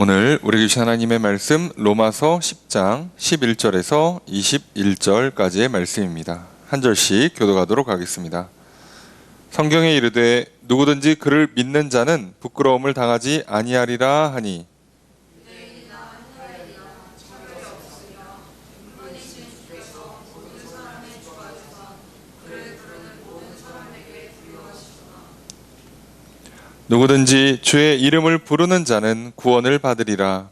오늘 우리 주신 하나님의 말씀 로마서 10장 11절에서 21절까지의 말씀입니다. 한 절씩 교독하도록 하겠습니다. 성경에 이르되 누구든지 그를 믿는 자는 부끄러움을 당하지 아니하리라 하니 누구든지 주의 이름을 부르는 자는 구원을 받으리라.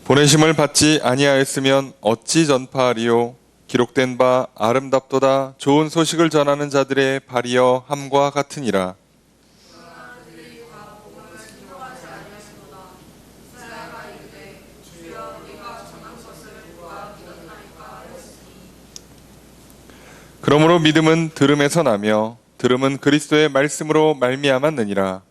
보내심을 받지 아니하였으면 어찌 전파하리요? 기록된 바 아름답도다 좋은 소식을 전하는 자들의 발이여 함과 같으니라. 그러므로 믿음은 들음에서 나며 들음은 그리스도의 말씀으로 말미암았느니라.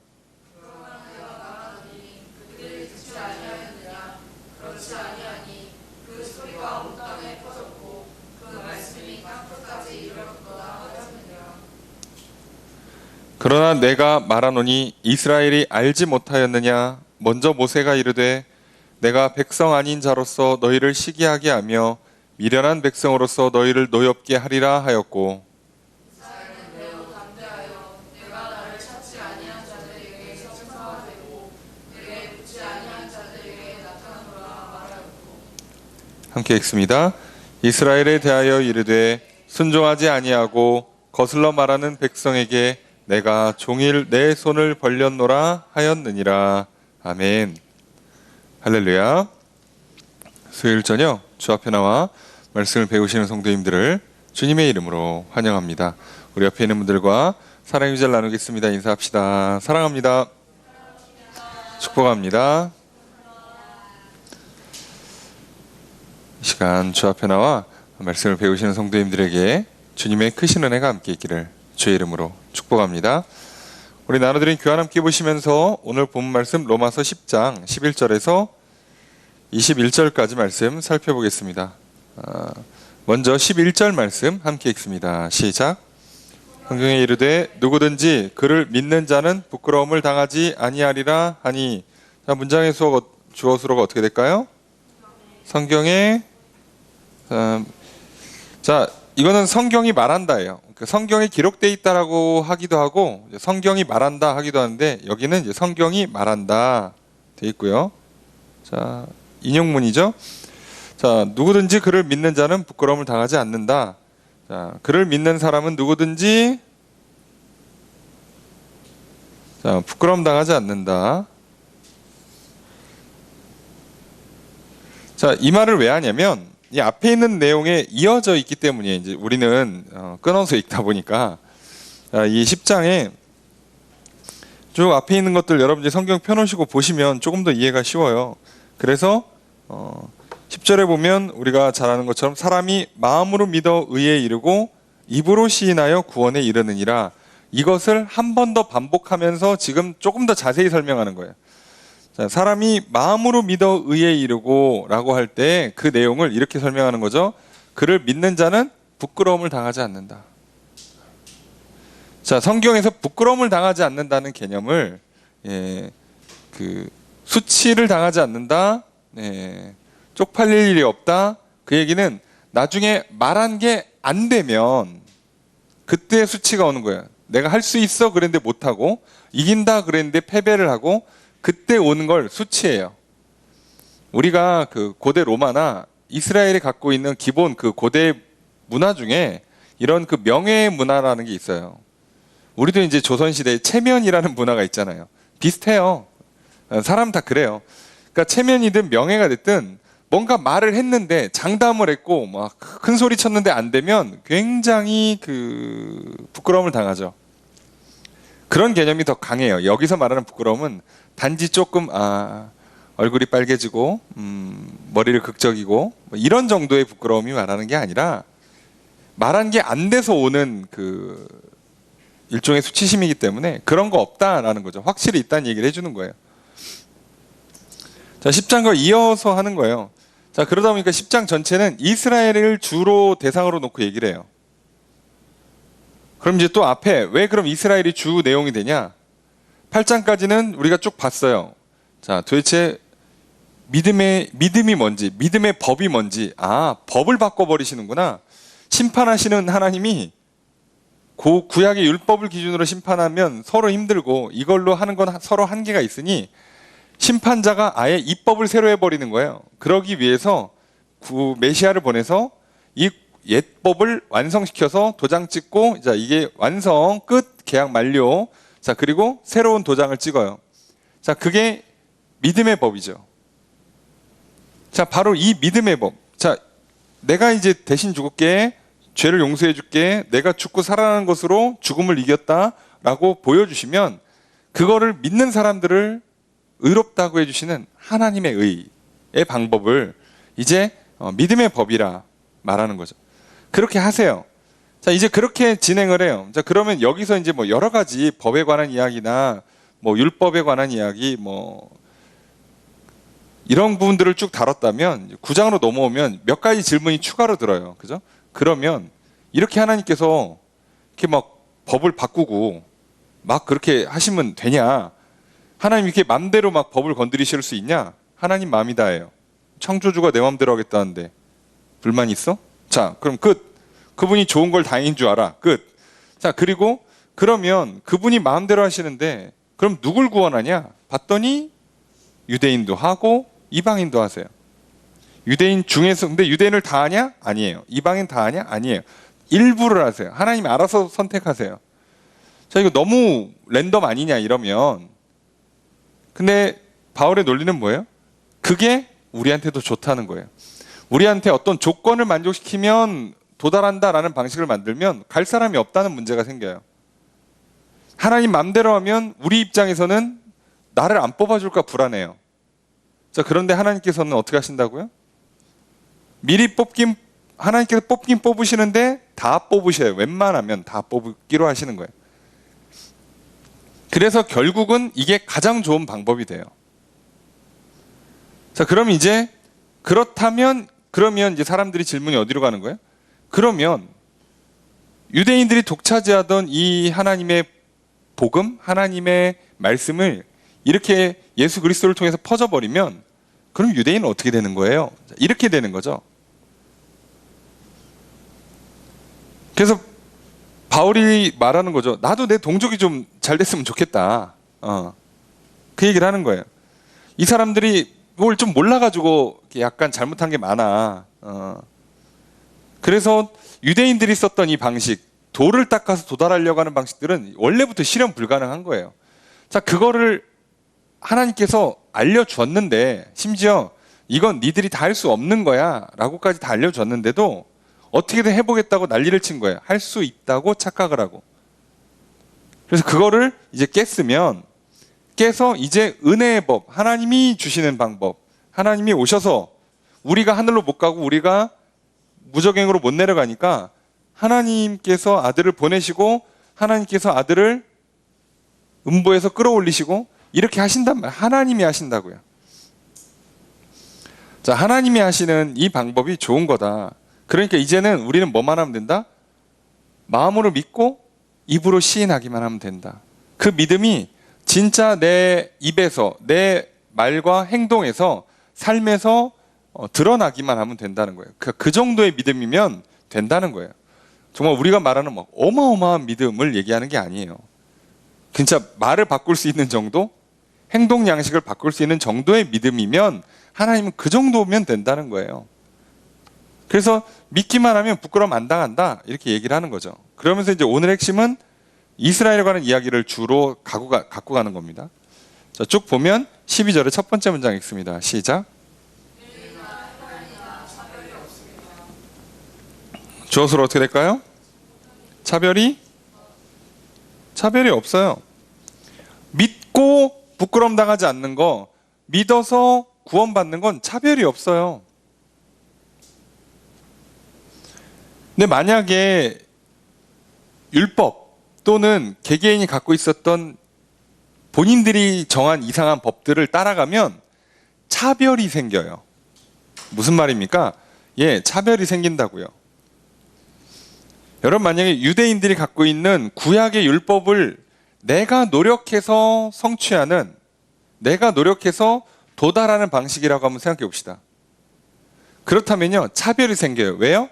그러나 내가 말하노니 이스라엘이 알지 못하였느냐? 먼저 모세가 이르되 내가 백성 아닌 자로서 너희를 시기하게 하며 미련한 백성으로서 너희를 노엽게 하리라 하였고 함께 읽습니다. 이스라엘에 대하여 이르되 순종하지 아니하고 거슬러 말하는 백성에게 내가 종일 내 손을 벌렸노라 하였느니라. 아멘. 할렐루야. 수요일 저녁 주 앞에 나와 말씀을 배우시는 성도님들을 주님의 이름으로 환영합니다. 우리 옆에 있는 분들과 사랑의 유자를 나누겠습니다. 인사합시다. 사랑합니다. 축복합니다. 이 시간 주 앞에 나와 말씀을 배우시는 성도님들에게 주님의 크신 은혜가 함께 있기를 주의 이름으로 축복합니다. 우리 나눠드린 교환 함께 보시면서 오늘 본문 말씀 로마서 10장 11절에서 21절까지 말씀 살펴보겠습니다. 먼저 11절 말씀 함께 읽습니다. 시작. 성경에 이르되 누구든지 그를 믿는 자는 부끄러움을 당하지 아니하리라 하니. 자, 문장의 주어 수로가 어떻게 될까요? 성경에 자, 이거는 성경이 말한다예요. 성경에 기록되어 있다라고 하기도 하고 성경이 말한다 하기도 하는데 여기는 이제 성경이 말한다 돼 있고요. 자, 인용문이죠. 자, 누구든지 그를 믿는 자는 부끄러움을 당하지 않는다. 자, 그를 믿는 사람은 누구든지 자, 부끄러움 당하지 않는다. 자, 이 말을 왜 하냐면 이 앞에 있는 내용에 이어져 있기 때문이에요. 이제 우리는 끊어서 읽다 보니까 이 10장에 쭉 앞에 있는 것들 여러분 이제 성경 펴놓으시고 보시면 조금 더 이해가 쉬워요. 그래서 10절에 보면 우리가 잘 아는 것처럼 사람이 마음으로 믿어 의에 이르고 입으로 시인하여 구원에 이르느니라. 이것을 한 번 더 반복하면서 지금 조금 더 자세히 설명하는 거예요. 자, 사람이 마음으로 믿어 의에 이르고 라고 할 때 그 내용을 이렇게 설명하는 거죠. 그를 믿는 자는 부끄러움을 당하지 않는다. 자, 성경에서 부끄러움을 당하지 않는다는 개념을 수치를 당하지 않는다, 쪽팔릴 일이 없다. 그 얘기는 나중에 말한 게 안 되면 그때 수치가 오는 거예요. 내가 할 수 있어 그랬는데 못하고 이긴다 그랬는데 패배를 하고 그때 오는 걸 수치예요. 우리가 그 고대 로마나 이스라엘이 갖고 있는 기본 그 고대 문화 중에 이런 그 명예 문화라는 게 있어요. 우리도 이제 조선시대에 체면이라는 문화가 있잖아요. 비슷해요. 사람 다 그래요. 그러니까 체면이든 명예가 됐든 뭔가 말을 했는데 장담을 했고 막 큰 소리 쳤는데 안 되면 굉장히 부끄러움을 당하죠. 그런 개념이 더 강해요. 여기서 말하는 부끄러움은 단지 조금 얼굴이 빨개지고 머리를 극적이고 이런 정도의 부끄러움이 말하는 게 아니라 말한 게 안 돼서 오는 일종의 수치심이기 때문에 그런 거 없다라는 거죠. 확실히 있다는 얘기를 해주는 거예요. 자, 10장과 이어서 하는 거예요. 자, 그러다 보니까 10장 전체는 이스라엘을 주로 대상으로 놓고 얘기를 해요. 그럼 이제 또 앞에 왜 그럼 이스라엘이 주 내용이 되냐? 8장까지는 우리가 쭉 봤어요. 자, 도대체 믿음이 뭔지, 믿음의 법이 뭔지, 법을 바꿔버리시는구나. 심판하시는 하나님이 구약의 율법을 기준으로 심판하면 서로 힘들고 이걸로 하는 건 서로 한계가 있으니 심판자가 아예 입법을 새로 해버리는 거예요. 그러기 위해서 메시아를 보내서 이 옛법을 완성시켜서 도장 찍고, 자, 이게 완성, 끝, 계약 만료. 자, 그리고 새로운 도장을 찍어요. 자, 그게 믿음의 법이죠. 자, 바로 이 믿음의 법. 자, 내가 이제 대신 죽을게. 죄를 용서해 줄게. 내가 죽고 살아나는 것으로 죽음을 이겼다라고 보여주시면 그거를 믿는 사람들을 의롭다고 해주시는 하나님의 의의 방법을 이제 믿음의 법이라 말하는 거죠. 그렇게 하세요. 자, 이제 그렇게 진행을 해요. 자, 그러면 여기서 이제 뭐 여러 가지 법에 관한 이야기나 뭐 율법에 관한 이야기 뭐 이런 부분들을 쭉 다뤘다면 9장으로 넘어오면 몇 가지 질문이 추가로 들어요. 그죠? 그러면 이렇게 하나님께서 이렇게 막 법을 바꾸고 막 그렇게 하시면 되냐? 하나님 이렇게 맘대로 막 법을 건드리실 수 있냐? 하나님 마음이다예요. 창조주가 내 맘대로 하겠다는데 불만 있어? 자, 그럼 끝. 그분이 좋은 걸 다행인 줄 알아. 끝. 자, 그리고 그러면 그분이 마음대로 하시는데 그럼 누굴 구원하냐? 봤더니 유대인도 하고 이방인도 하세요. 유대인 중에서, 근데 유대인을 다 하냐? 아니에요. 이방인 다 하냐? 아니에요. 일부를 하세요. 하나님이 알아서 선택하세요. 자, 이거 너무 랜덤 아니냐 이러면. 근데 바울의 논리는 뭐예요? 그게 우리한테도 좋다는 거예요. 우리한테 어떤 조건을 만족시키면 도달한다라는 방식을 만들면 갈 사람이 없다는 문제가 생겨요. 하나님 맘대로 하면 우리 입장에서는 나를 안 뽑아줄까 불안해요. 자, 그런데 하나님께서는 어떻게 하신다고요? 미리 하나님께서 뽑긴 뽑으시는데 다 뽑으셔요. 웬만하면 다 뽑기로 하시는 거예요. 그래서 결국은 이게 가장 좋은 방법이 돼요. 자, 그럼 이제 그러면 이제 사람들이 질문이 어디로 가는 거예요? 그러면 유대인들이 독차지하던 이 하나님의 복음, 하나님의 말씀을 이렇게 예수 그리스도를 통해서 퍼져버리면 그럼 유대인은 어떻게 되는 거예요? 이렇게 되는 거죠. 그래서 바울이 말하는 거죠. 나도 내 동족이 좀 잘 됐으면 좋겠다. 그 얘기를 하는 거예요. 이 사람들이 그걸 좀 몰라가지고 약간 잘못한 게 많아. 그래서 유대인들이 썼던 이 방식, 돌을 닦아서 도달하려고 하는 방식들은 원래부터 실현 불가능한 거예요. 자, 그거를 하나님께서 알려주었는데, 심지어 이건 니들이 다 할 수 없는 거야 라고까지 다 알려줬는데도 어떻게든 해보겠다고 난리를 친 거예요. 할 수 있다고 착각을 하고. 그래서 그거를 이제 깨서 이제 은혜의 법, 하나님이 주시는 방법, 하나님이 오셔서 우리가 하늘로 못 가고 우리가 무적행으로 못 내려가니까 하나님께서 아들을 보내시고 하나님께서 아들을 음보에서 끌어올리시고 이렇게 하신단 말이에요. 하나님이 하신다고요. 자, 하나님이 하시는 이 방법이 좋은 거다. 그러니까 이제는 우리는 뭐만 하면 된다? 마음으로 믿고 입으로 시인하기만 하면 된다. 그 믿음이 진짜 내 입에서, 내 말과 행동에서, 삶에서 드러나기만 하면 된다는 거예요. 그 정도의 믿음이면 된다는 거예요. 정말 우리가 말하는 막 어마어마한 믿음을 얘기하는 게 아니에요. 진짜 말을 바꿀 수 있는 정도, 행동 양식을 바꿀 수 있는 정도의 믿음이면 하나님은 그 정도면 된다는 거예요. 그래서 믿기만 하면 부끄러움 안 당한다 이렇게 얘기를 하는 거죠. 그러면서 이제 오늘 핵심은 이스라엘에 관한 이야기를 주로 갖고 가는 겁니다. 자, 쭉 보면 12절의 첫 번째 문장 읽습니다. 시작. 주어서로 어떻게 될까요? 차별이 없어요. 믿고 부끄러움 당하지 않는 거, 믿어서 구원받는 건 차별이 없어요. 근데 만약에 율법 또는 개개인이 갖고 있었던 본인들이 정한 이상한 법들을 따라가면 차별이 생겨요. 무슨 말입니까? 예, 차별이 생긴다고요. 여러분, 만약에 유대인들이 갖고 있는 구약의 율법을 내가 노력해서 성취하는, 내가 노력해서 도달하는 방식이라고 한번 생각해 봅시다. 그렇다면요, 차별이 생겨요. 왜요?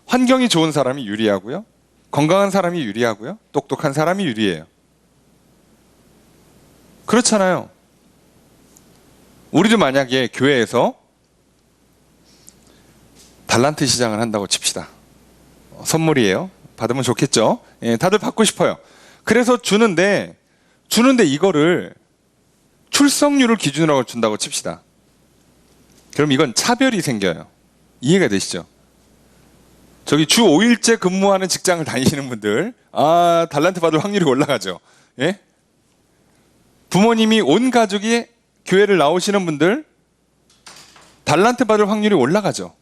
환경이 좋은 사람이 유리하고요, 건강한 사람이 유리하고요, 똑똑한 사람이 유리해요. 그렇잖아요. 우리도 만약에 교회에서 달란트 시장을 한다고 칩시다. 선물이에요. 받으면 좋겠죠. 예, 다들 받고 싶어요. 그래서 주는데 이거를 출석률을 기준으로 준다고 칩시다. 그럼 이건 차별이 생겨요. 이해가 되시죠? 저기 주 5일째 근무하는 직장을 다니시는 분들, 달란트 받을 확률이 올라가죠. 예? 부모님이 온 가족이 교회를 나오시는 분들, 달란트 받을 확률이 올라가죠.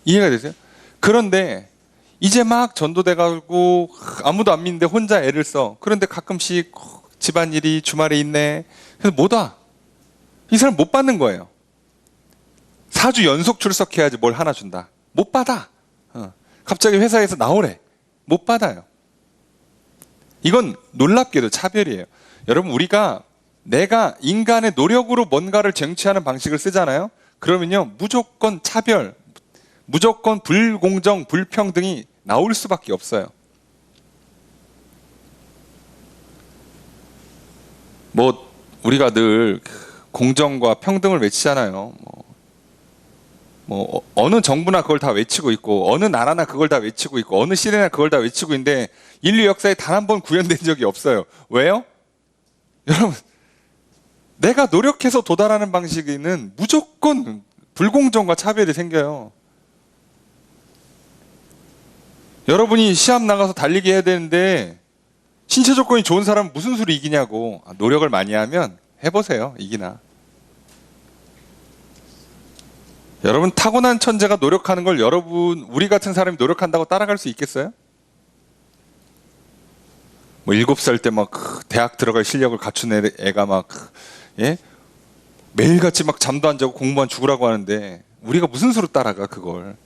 이해가 되세요? 그런데 이제 막 전도돼가고 아무도 안 믿는데 혼자 애를 써. 그런데 가끔씩 집안일이 주말에 있네. 그래서 못 와. 이 사람 못 받는 거예요. 4주 연속 출석해야지 뭘 하나 준다. 못 받아. 갑자기 회사에서 나오래. 못 받아요. 이건 놀랍게도 차별이에요. 여러분, 우리가 내가 인간의 노력으로 뭔가를 쟁취하는 방식을 쓰잖아요. 그러면요, 무조건 차별, 무조건 불공정, 불평등이 나올 수밖에 없어요. 뭐 우리가 늘 공정과 평등을 외치잖아요. 뭐 어느 정부나 그걸 다 외치고 있고, 어느 나라나 그걸 다 외치고 있고, 어느 시대나 그걸 다 외치고 있는데 인류 역사에 단 한 번 구현된 적이 없어요. 왜요? 여러분, 내가 노력해서 도달하는 방식에는 무조건 불공정과 차별이 생겨요. 여러분이 시합 나가서 달리기 해야 되는데 신체 조건이 좋은 사람은 무슨 수로 이기냐고. 노력을 많이 하면 해보세요. 이기나. 여러분, 타고난 천재가 노력하는 걸 여러분, 우리 같은 사람이 노력한다고 따라갈 수 있겠어요? 뭐 7살 때 막 대학 들어갈 실력을 갖춘 애가 막, 예? 매일같이 막 잠도 안 자고 공부만 죽으라고 하는데 우리가 무슨 수로 따라가 그걸.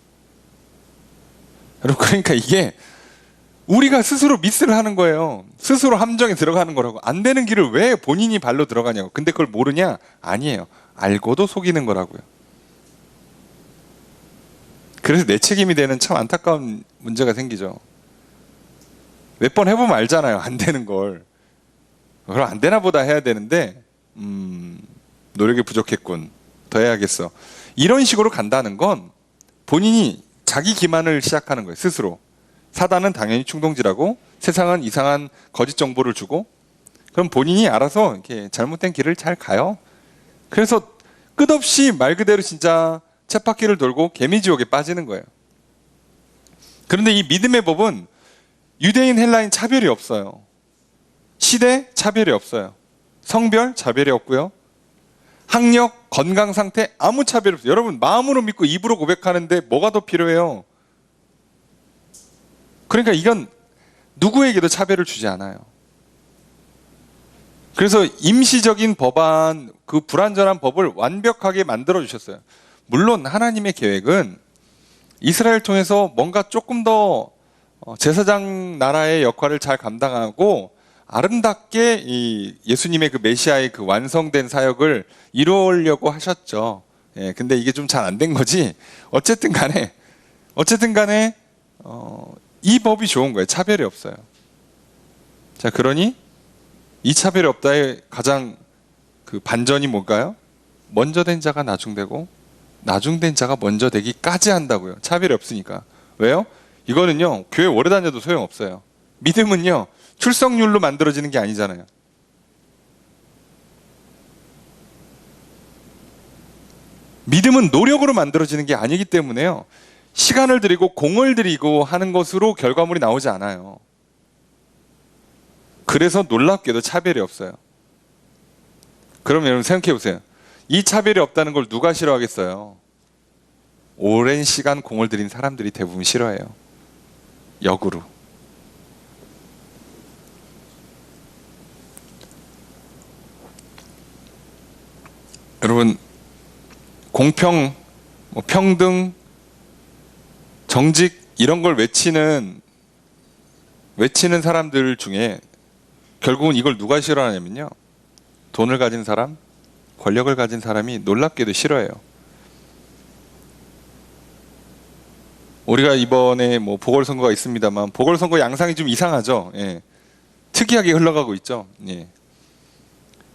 여러분, 그러니까 이게 우리가 스스로 미스를 하는 거예요. 스스로 함정에 들어가는 거라고. 안 되는 길을 왜 본인이 발로 들어가냐고. 근데 그걸 모르냐? 아니에요. 알고도 속이는 거라고요. 그래서 내 책임이 되는 참 안타까운 문제가 생기죠. 몇 번 해보면 알잖아요. 안 되는 걸. 그럼 안 되나 보다 해야 되는데 노력이 부족했군. 더 해야겠어. 이런 식으로 간다는 건 본인이 자기 기만을 시작하는 거예요. 스스로. 사단은 당연히 충동질하고 세상은 이상한 거짓 정보를 주고, 그럼 본인이 알아서 이렇게 잘못된 길을 잘 가요. 그래서 끝없이 말 그대로 진짜 쳇바퀴를 돌고 개미지옥에 빠지는 거예요. 그런데 이 믿음의 법은 유대인 헬라인 차별이 없어요. 시대 차별이 없어요. 성별 차별이 없고요. 학력, 건강 상태 아무 차별이 없어요. 여러분, 마음으로 믿고 입으로 고백하는데 뭐가 더 필요해요? 그러니까 이건 누구에게도 차별을 주지 않아요. 그래서 임시적인 법안, 그 불완전한 법을 완벽하게 만들어 주셨어요. 물론 하나님의 계획은 이스라엘 통해서 뭔가 조금 더 제사장 나라의 역할을 잘 감당하고 아름답게 이 예수님의 그 메시아의 그 완성된 사역을 이루려고 하셨죠. 예, 근데 이게 좀 잘 안 된 거지. 어쨌든 간에 이 법이 좋은 거예요. 차별이 없어요. 자, 그러니 이 차별이 없다의 가장 그 반전이 뭘까요? 먼저 된 자가 나중되고 나중된 자가 먼저 되기까지 한다고요. 차별이 없으니까. 왜요? 이거는요, 교회 오래 다녀도 소용없어요. 믿음은요, 출석률로 만들어지는 게 아니잖아요. 믿음은 노력으로 만들어지는 게 아니기 때문에요, 시간을 들이고 공을 들이고 하는 것으로 결과물이 나오지 않아요. 그래서 놀랍게도 차별이 없어요. 그럼 여러분 생각해 보세요. 이 차별이 없다는 걸 누가 싫어하겠어요? 오랜 시간 공을 들인 사람들이 대부분 싫어해요. 역으로. 여러분, 공평 뭐 평등, 정직 이런 걸 외치는 사람들 중에 결국은 이걸 누가 싫어하냐면요. 돈을 가진 사람, 권력을 가진 사람이 놀랍게도 싫어해요. 우리가 이번에 뭐 보궐선거가 있습니다만 보궐선거 양상이 좀 이상하죠. 예. 특이하게 흘러가고 있죠. 예.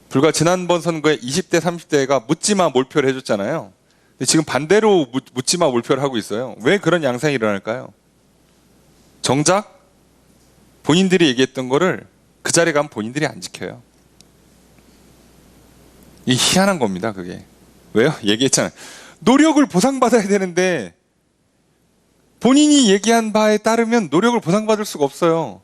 불과 지난번 선거에 20대, 30대가 묻지마 몰표를 해줬잖아요. 근데 지금 반대로 묻지마 몰표를 하고 있어요. 왜 그런 양상이 일어날까요? 정작 본인들이 얘기했던 거를 그 자리에 가면 본인들이 안 지켜요. 이 희한한 겁니다, 그게. 왜요? 얘기했잖아요. 노력을 보상받아야 되는데 본인이 얘기한 바에 따르면 노력을 보상받을 수가 없어요.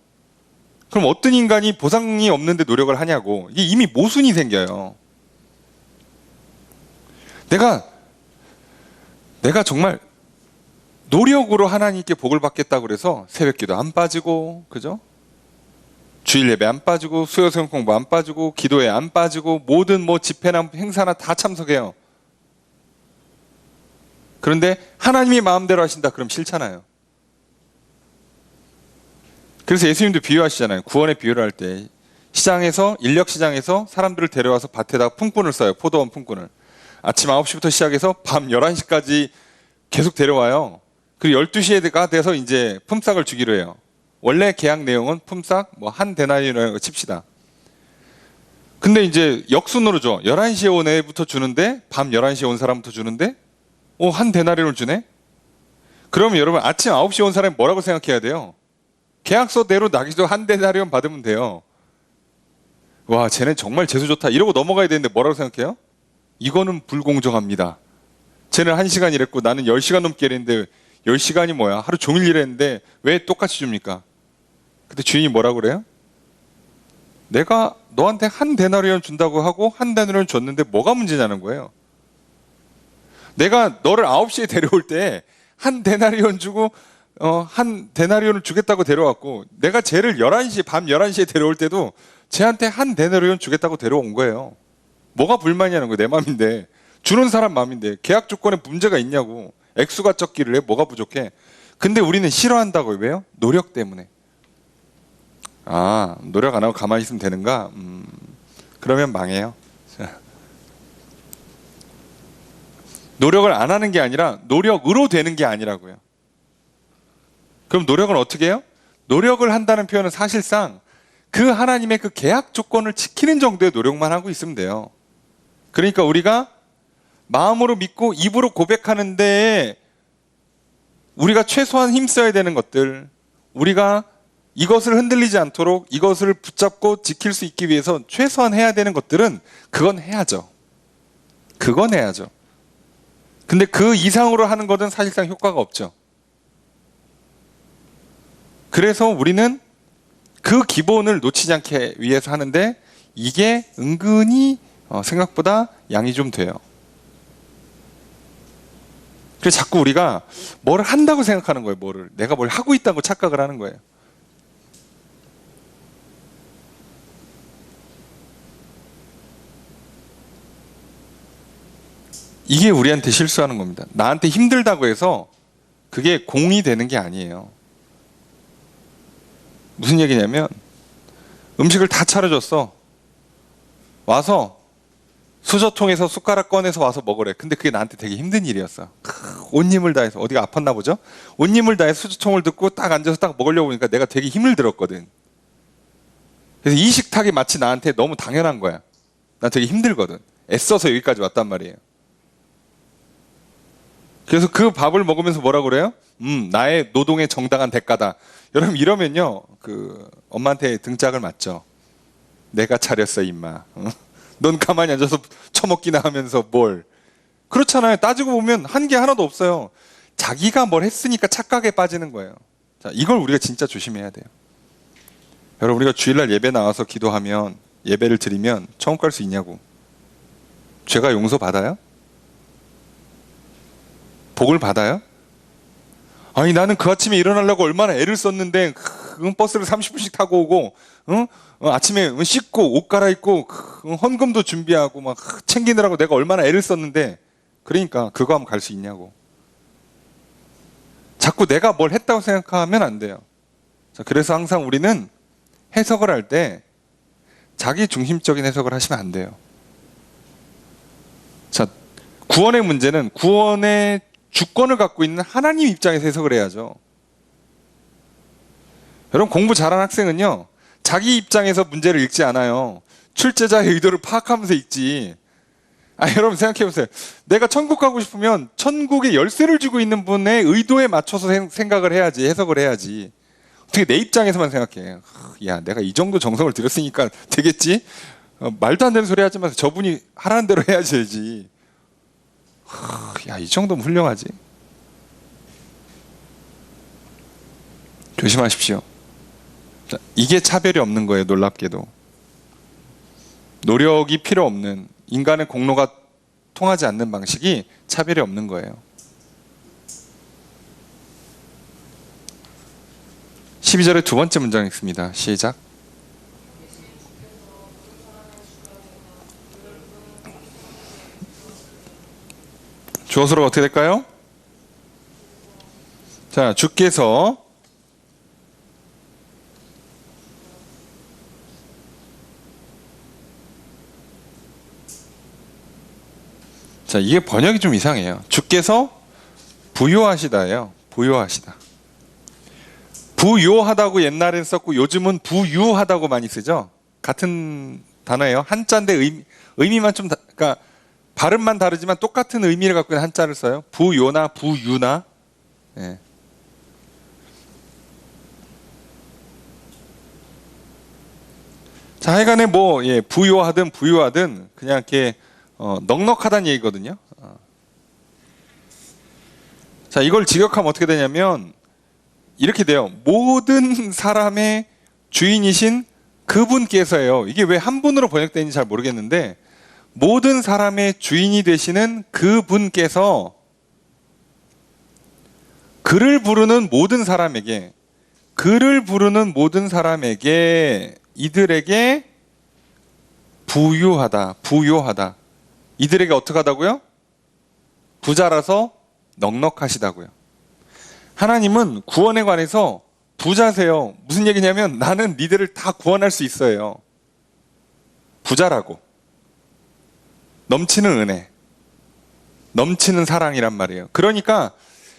그럼 어떤 인간이 보상이 없는데 노력을 하냐고. 이게 이미 모순이 생겨요. 내가 정말 노력으로 하나님께 복을 받겠다고 그래서 새벽기도 안 빠지고, 그죠? 주일 예배 안 빠지고, 수요성 공부 안 빠지고, 기도에 안 빠지고, 모든 뭐 집회나 행사나 다 참석해요. 그런데 하나님이 마음대로 하신다 그럼 싫잖아요. 그래서 예수님도 비유하시잖아요. 구원의 비유를 할 때 시장에서, 인력 시장에서 사람들을 데려와서 밭에다가 품꾼을 써요. 포도원 품꾼을. 아침 9시부터 시작해서 밤 11시까지 계속 데려와요. 그리고 12시가 돼서 이제 품삯을 주기로 해요. 원래 계약 내용은 품삯 뭐 한 데나리온이라고 칩시다. 근데 이제 역순으로 줘. 11시에 온 애부터 주는데, 밤 11시에 온 사람부터 주는데, 한 데나리온을 주네? 그러면 여러분 아침 9시에 온 사람이 뭐라고 생각해야 돼요? 계약서대로 나기도 한 데나리온 받으면 돼요. 와, 쟤네 정말 재수 좋다. 이러고 넘어가야 되는데 뭐라고 생각해요? 이거는 불공정합니다. 쟤는 1시간 일했고 나는 10시간 넘게 일했는데 10시간이 뭐야? 하루 종일 일했는데 왜 똑같이 줍니까? 근데 주인이 뭐라고 그래요? 내가 너한테 한 데나리온 준다고 하고 한 데나리온 줬는데 뭐가 문제냐는 거예요. 내가 너를 9시에 데려올 때 한 데나리온 주고 한 데나리온을 주겠다고 데려왔고, 내가 쟤를 밤 11시에 데려올 때도 쟤한테 한 데나리온 주겠다고 데려온 거예요. 뭐가 불만이냐는 거예요. 내 맘인데. 주는 사람 맘인데. 계약 조건에 문제가 있냐고. 액수가 적기를 해. 뭐가 부족해. 근데 우리는 싫어한다고요. 왜요? 노력 때문에. 아, 노력 안 하고 가만히 있으면 되는가? 그러면 망해요. 노력을 안 하는 게 아니라 노력으로 되는 게 아니라고요. 그럼 노력은 어떻게 해요? 노력을 한다는 표현은 사실상 그 하나님의 그 계약 조건을 지키는 정도의 노력만 하고 있으면 돼요. 그러니까 우리가 마음으로 믿고 입으로 고백하는데 우리가 최소한 힘써야 되는 것들, 우리가 이것을 흔들리지 않도록 이것을 붙잡고 지킬 수 있기 위해서 최소한 해야 되는 것들은 그건 해야죠. 그건 해야죠. 근데 그 이상으로 하는 것은 사실상 효과가 없죠. 그래서 우리는 그 기본을 놓치지 않게 위해서 하는데 이게 은근히 생각보다 양이 좀 돼요. 그래서 자꾸 우리가 뭘 한다고 생각하는 거예요. 내가 뭘 하고 있다고 착각을 하는 거예요. 이게 우리한테 실수하는 겁니다. 나한테 힘들다고 해서 그게 공이 되는 게 아니에요. 무슨 얘기냐면 음식을 다 차려줬어. 와서 수저통에서 숟가락 꺼내서 와서 먹으래. 근데 그게 나한테 되게 힘든 일이었어. 온 힘을 다해서. 어디가 아팠나 보죠? 온 힘을 다해서 수저통을 듣고 딱 앉아서 딱 먹으려고 하니까 내가 되게 힘을 들었거든. 그래서 이 식탁이 마치 나한테 너무 당연한 거야. 난 되게 힘들거든. 애써서 여기까지 왔단 말이에요. 그래서 그 밥을 먹으면서 뭐라고 그래요? 나의 노동의 정당한 대가다. 여러분 이러면요, 엄마한테 등짝을 맞죠. 내가 차렸어 임마. 넌 가만히 앉아서 처먹기나 하면서 뭘. 그렇잖아요. 따지고 보면 한 게 하나도 없어요. 자기가 뭘 했으니까 착각에 빠지는 거예요. 자, 이걸 우리가 진짜 조심해야 돼요. 여러분 우리가 주일날 예배 나와서 기도하면, 예배를 드리면 천국 갈 수 있냐고. 죄가 용서받아요? 복을 받아요? 아니 나는 그 아침에 일어나려고 얼마나 애를 썼는데 버스를 30분씩 타고 오고 아침에 씻고 옷 갈아입고 헌금도 준비하고 막 챙기느라고 내가 얼마나 애를 썼는데, 그러니까 그거 하면 갈 수 있냐고. 자꾸 내가 뭘 했다고 생각하면 안 돼요. 자, 그래서 항상 우리는 해석을 할 때 자기 중심적인 해석을 하시면 안 돼요. 자, 구원의 문제는 구원의 주권을 갖고 있는 하나님 입장에서 해석을 해야죠. 여러분, 공부 잘하는 학생은요, 자기 입장에서 문제를 읽지 않아요. 출제자의 의도를 파악하면서 읽지. 여러분 생각해 보세요. 내가 천국 가고 싶으면 천국의 열쇠를 쥐고 있는 분의 의도에 맞춰서 생각을 해야지, 해석을 해야지. 어떻게 내 입장에서만 생각해. 야, 내가 이 정도 정성을 들였으니까 되겠지? 말도 안 되는 소리 하지 마세요. 저분이 하라는 대로 해야지. 야, 이 정도면 훌륭하지. 조심하십시오. 자, 이게 차별이 없는 거예요. 놀랍게도. 노력이 필요 없는, 인간의 공로가 통하지 않는 방식이 차별이 없는 거예요. 12절의 두 번째 문장 읽습니다. 시작. 주어서로가 어떻게 될까요? 자, 주께서 자, 이게 번역이 좀 이상해요. 주께서 부요하시다예요. 부요하시다. 부요하다고 옛날엔 썼고 요즘은 부유하다고 많이 쓰죠. 같은 단어예요. 한자인데 의미만 좀 그러니까 발음만 다르지만 똑같은 의미를 갖고 있는 한자를 써요. 부요나 부유나. 예. 자, 하여간에 뭐 부요하든 부유하든 그냥 이렇게 넉넉하다는 얘기거든요. 자, 이걸 직역하면 어떻게 되냐면 이렇게 돼요. 모든 사람의 주인이신 그분께서예요. 이게 왜 한 분으로 번역되는지 잘 모르겠는데, 모든 사람의 주인이 되시는 그분께서 그를 부르는 모든 사람에게, 이들에게 부유하다. 이들에게 어떻게 하다고요? 부자라서 넉넉하시다고요. 하나님은 구원에 관해서 부자세요. 무슨 얘기냐면 나는 니들을 다 구원할 수 있어요. 부자라고. 넘치는 은혜, 넘치는 사랑이란 말이에요. 그러니까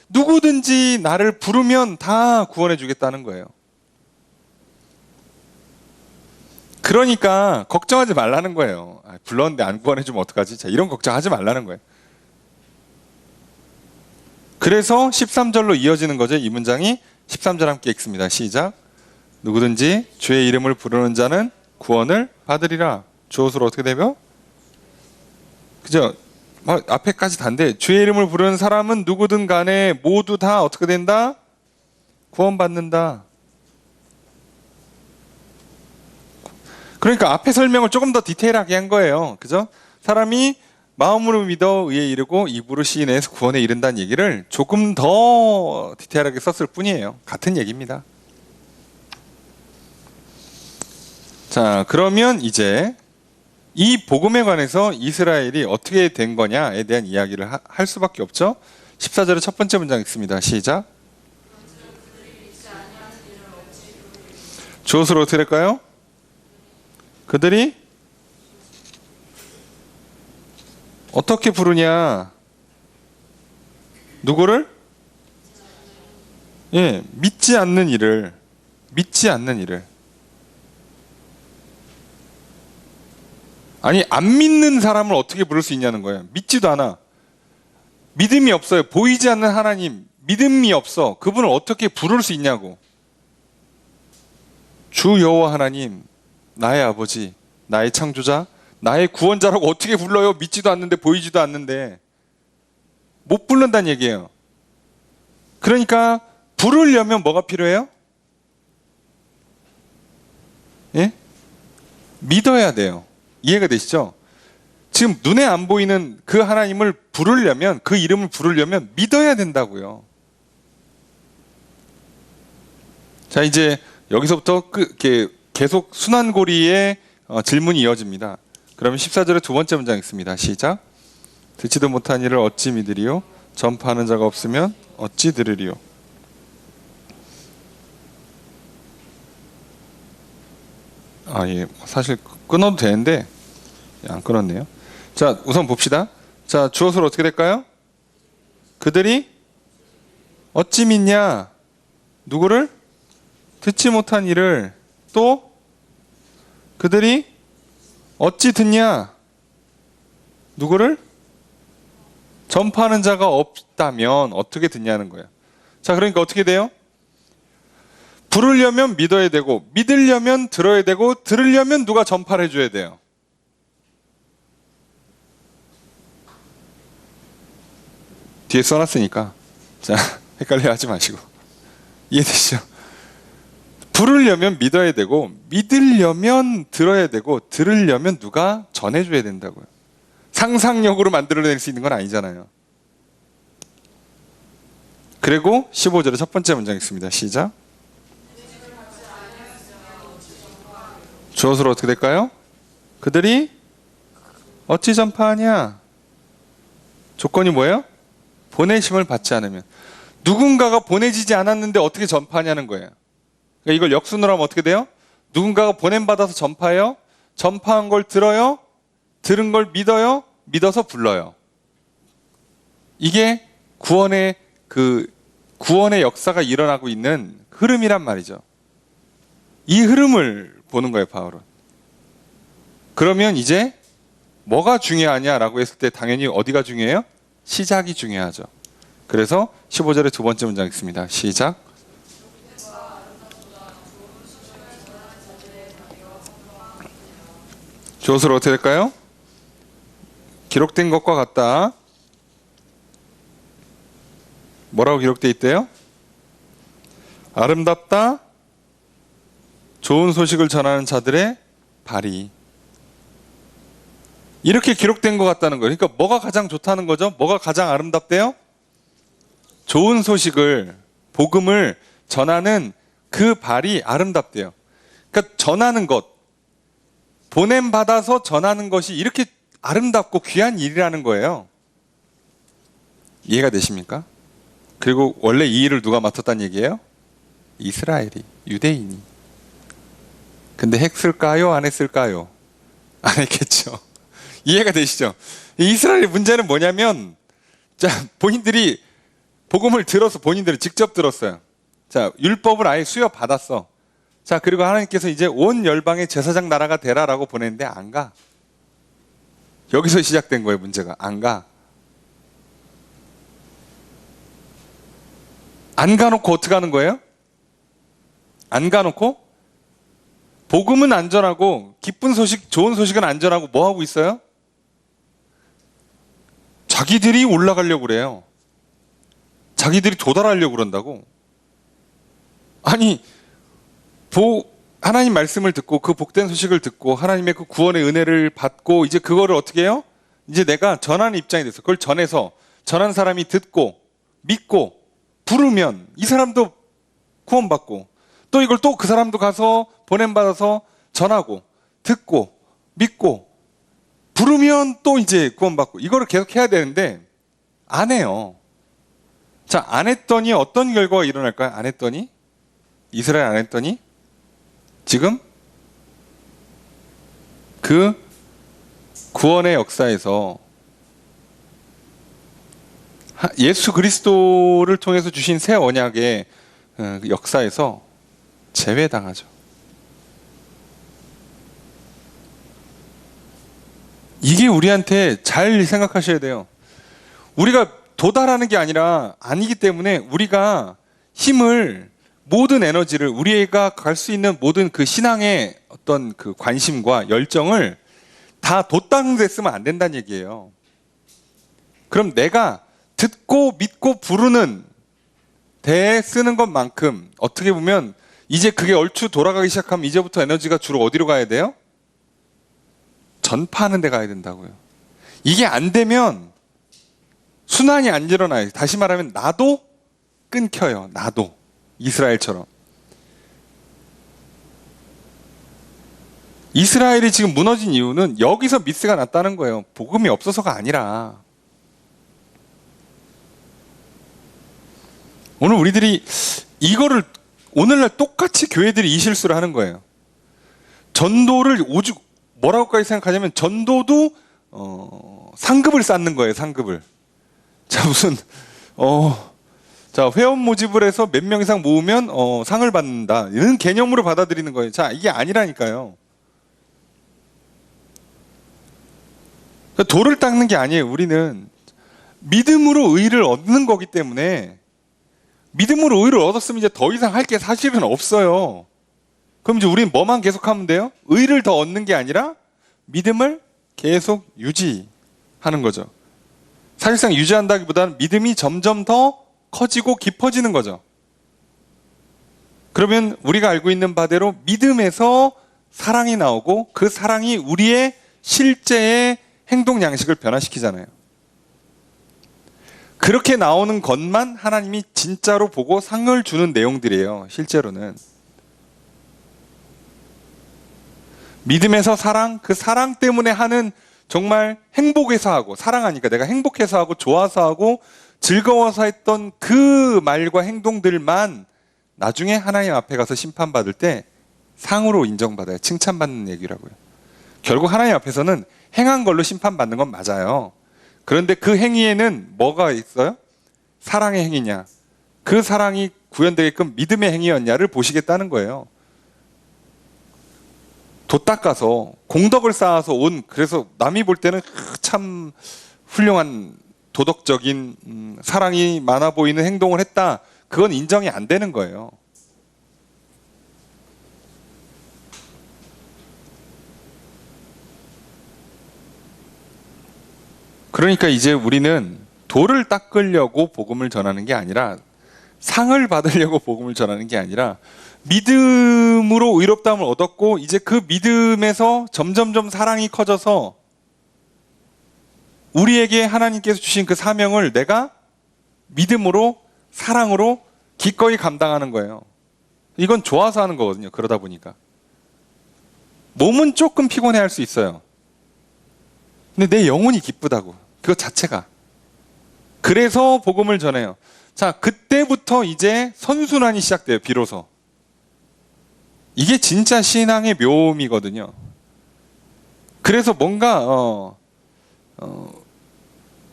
누구든지 나를 부르면 다 구원해 주겠다는 거예요. 그러니까 걱정하지 말라는 거예요. 불렀는데 안 구원해 주면 어떡하지? 자, 이런 걱정하지 말라는 거예요. 그래서 13절로 이어지는 거죠. 이 문장이 13절 함께 읽습니다. 시작. 누구든지 주의 이름을 부르는 자는 구원을 받으리라. 주어서로 어떻게 되며? 그죠? 앞에까지 단데 주의 이름을 부르는 사람은 누구든 간에 모두 다 어떻게 된다? 구원받는다. 그러니까 앞에 설명을 조금 더 디테일하게 한 거예요. 그죠? 사람이 마음으로 믿어 의에 이르고 입으로 시인해서 구원에 이른다는 얘기를 조금 더 디테일하게 썼을 뿐이에요. 같은 얘기입니다. 자, 그러면 이제 이 복음에 관해서 이스라엘이 어떻게 된 거냐에 대한 이야기를 할 수밖에 없죠. 14절의 첫 번째 문장 읽습니다. 시작. 주어서로 어떻게 될까요? 그들이 어떻게 부르냐? 누구를? 믿지 않는 이를. 아니, 안 믿는 사람을 어떻게 부를 수 있냐는 거예요. 믿지도 않아. 믿음이 없어요. 보이지 않는 하나님, 믿음이 없어. 그분을 어떻게 부를 수 있냐고. 주 여호와 하나님, 나의 아버지, 나의 창조자, 나의 구원자라고 어떻게 불러요? 믿지도 않는데, 보이지도 않는데. 못 부른다는 얘기예요. 그러니까 부르려면 뭐가 필요해요? 믿어야 돼요. 이해가 되시죠? 지금 눈에 안 보이는 그 하나님을 부르려면, 그 이름을 부르려면 믿어야 된다고요. 자, 이제 여기서부터 계속 순환고리의 질문이 이어집니다. 그러면 14절의 두 번째 문장 읽습니다. 시작. 듣지도 못한 이를 어찌 믿으리요? 전파하는 자가 없으면 어찌 들으리요? 예. 사실 끊어도 되는데 안 끊었네요. 자, 우선 봅시다. 자, 주어서로 어떻게 될까요? 그들이 어찌 믿냐? 누구를? 듣지 못한 이를. 또 그들이 어찌 듣냐? 누구를? 전파하는 자가 없다면 어떻게 듣냐는 거예요. 자, 그러니까 어떻게 돼요? 부르려면 믿어야 되고, 믿으려면 들어야 되고, 들으려면 누가 전파를 해줘야 돼요. 뒤에 써놨으니까. 자, 헷갈려 하지 마시고. 이해되시죠? 부르려면 믿어야 되고, 믿으려면 들어야 되고, 들으려면 누가 전해줘야 된다고요. 상상력으로 만들어낼 수 있는 건 아니잖아요. 그리고 15절의 첫 번째 문장 있습니다. 시작. 주어서로 어떻게 될까요? 그들이 어찌 전파하냐? 조건이 뭐예요? 보내심을 받지 않으면. 누군가가 보내지지 않았는데 어떻게 전파하냐는 거예요. 그러니까 이걸 역순으로 하면 어떻게 돼요? 누군가가 보냄받아서 전파해요? 전파한 걸 들어요? 들은 걸 믿어요? 믿어서 불러요. 이게 구원의 역사가 일어나고 있는 흐름이란 말이죠. 이 흐름을 보는 거예요, 바울은. 그러면 이제 뭐가 중요하냐라고 했을 때 당연히 어디가 중요해요? 시작이 중요하죠. 그래서 15절의 두 번째 문장 있습니다. 시작. 주어서로 어떻게 될까요? 기록된 것과 같다. 뭐라고 기록되어 있대요? 아름답다. 좋은 소식을 전하는 자들의 발이. 이렇게 기록된 것 같다는 거예요. 그러니까 뭐가 가장 좋다는 거죠? 뭐가 가장 아름답대요? 좋은 소식을, 복음을 전하는 그 발이 아름답대요. 그러니까 전하는 것, 보냄받아서 전하는 것이 이렇게 아름답고 귀한 일이라는 거예요. 이해가 되십니까? 그리고 원래 이 일을 누가 맡았다는 얘기예요? 이스라엘이, 유대인이. 근데 했을까요? 안 했을까요? 안 했겠죠. 이해가 되시죠? 이스라엘의 문제는 뭐냐면, 자, 본인들이 복음을 들어서 본인들이 직접 들었어요. 자, 율법을 아예 수여받았어. 자, 그리고 하나님께서 이제 온 열방의 제사장 나라가 되라라고 보냈는데 안 가. 여기서 시작된 거예요, 문제가. 안 가. 안 가놓고 어떻게 하는 거예요? 안 가놓고 복음은 안전하고 기쁜 소식, 좋은 소식은 안전하고 뭐 하고 있어요? 자기들이 올라가려고 그래요. 자기들이 도달하려고 그런다고. 아니, 하나님 말씀을 듣고 그 복된 소식을 듣고 하나님의 그 구원의 은혜를 받고 이제 그거를 어떻게 해요? 이제 내가 전하는 입장이 돼서 그걸 전해서 전한 사람이 듣고 믿고 부르면 이 사람도 구원받고 또 이걸 또 그 사람도 가서 보냄받아서 전하고 듣고 믿고 부르면 또 이제 구원받고 이거를 계속 해야 되는데 안 해요. 자, 안 했더니 어떤 결과가 일어날까요? 안 했더니? 이스라엘 안 했더니? 지금 그 구원의 역사에서 예수 그리스도를 통해서 주신 새 언약의 역사에서 제외당하죠. 이게 우리한테 잘 생각하셔야 돼요. 우리가 도달하는 게 아니기 때문에 우리가 힘을, 모든 에너지를, 우리가 갈 수 있는 모든 그 신앙의 어떤 그 관심과 열정을 다 돛다는 쓰면 안 된다는 얘기예요. 그럼 내가 듣고 믿고 부르는 데에 쓰는 것만큼 어떻게 보면 이제 그게 얼추 돌아가기 시작하면 이제부터 에너지가 주로 어디로 가야 돼요? 전파하는 데 가야 된다고요. 이게 안 되면 순환이 안 일어나요. 다시 말하면 나도 끊겨요. 나도. 이스라엘처럼. 이스라엘이 지금 무너진 이유는 여기서 미스가 났다는 거예요. 복음이 없어서가 아니라. 오늘 우리들이 이거를 오늘날 똑같이 교회들이 이 실수를 하는 거예요. 전도를 오죽 뭐라고까지 생각하냐면 전도도 상급을 쌓는 거예요. 상급을. 자 무슨 자 회원 모집을 해서 몇 명 이상 모으면 상을 받는다 이런 개념으로 받아들이는 거예요. 자 이게 아니라니까요. 돌을 닦는 게 아니에요. 우리는 믿음으로 의를 얻는 거기 때문에 믿음으로 의를 얻었으면 이제 더 이상 할 게 사실은 없어요. 그럼 이제 우리는 뭐만 계속하면 돼요? 의를 더 얻는 게 아니라 믿음을 계속 유지하는 거죠. 사실상 유지한다기보다는 믿음이 점점 더 커지고 깊어지는 거죠. 그러면 우리가 알고 있는 바대로 믿음에서 사랑이 나오고 그 사랑이 우리의 실제의 행동 양식을 변화시키잖아요. 그렇게 나오는 것만 하나님이 진짜로 보고 상을 주는 내용들이에요. 실제로는. 믿음에서 사랑, 그 사랑 때문에 하는 정말 행복해서 하고 사랑하니까 내가 행복해서 하고 좋아서 하고 즐거워서 했던 그 말과 행동들만 나중에 하나님 앞에 가서 심판받을 때 상으로 인정받아요. 칭찬받는 얘기라고요. 결국 하나님 앞에서는 행한 걸로 심판받는 건 맞아요. 그런데 그 행위에는 뭐가 있어요? 사랑의 행위냐, 그 사랑이 구현되게끔 믿음의 행위였냐를 보시겠다는 거예요. 도 닦아서 공덕을 쌓아서 온, 그래서 남이 볼 때는 참 훌륭한 도덕적인 사랑이 많아 보이는 행동을 했다. 그건 인정이 안 되는 거예요. 그러니까 이제 우리는 도를 닦으려고 복음을 전하는 게 아니라 상을 받으려고 복음을 전하는 게 아니라 믿음으로 의롭다함을 얻었고 이제 그 믿음에서 점점점 사랑이 커져서 우리에게 하나님께서 주신 그 사명을 내가 믿음으로 사랑으로 기꺼이 감당하는 거예요. 이건 좋아서 하는 거거든요. 그러다 보니까 몸은 조금 피곤해할 수 있어요. 근데 내 영혼이 기쁘다고, 그것 자체가. 그래서 복음을 전해요. 자, 그때부터 이제 선순환이 시작돼요. 비로소. 이게 진짜 신앙의 묘미거든요. 그래서 뭔가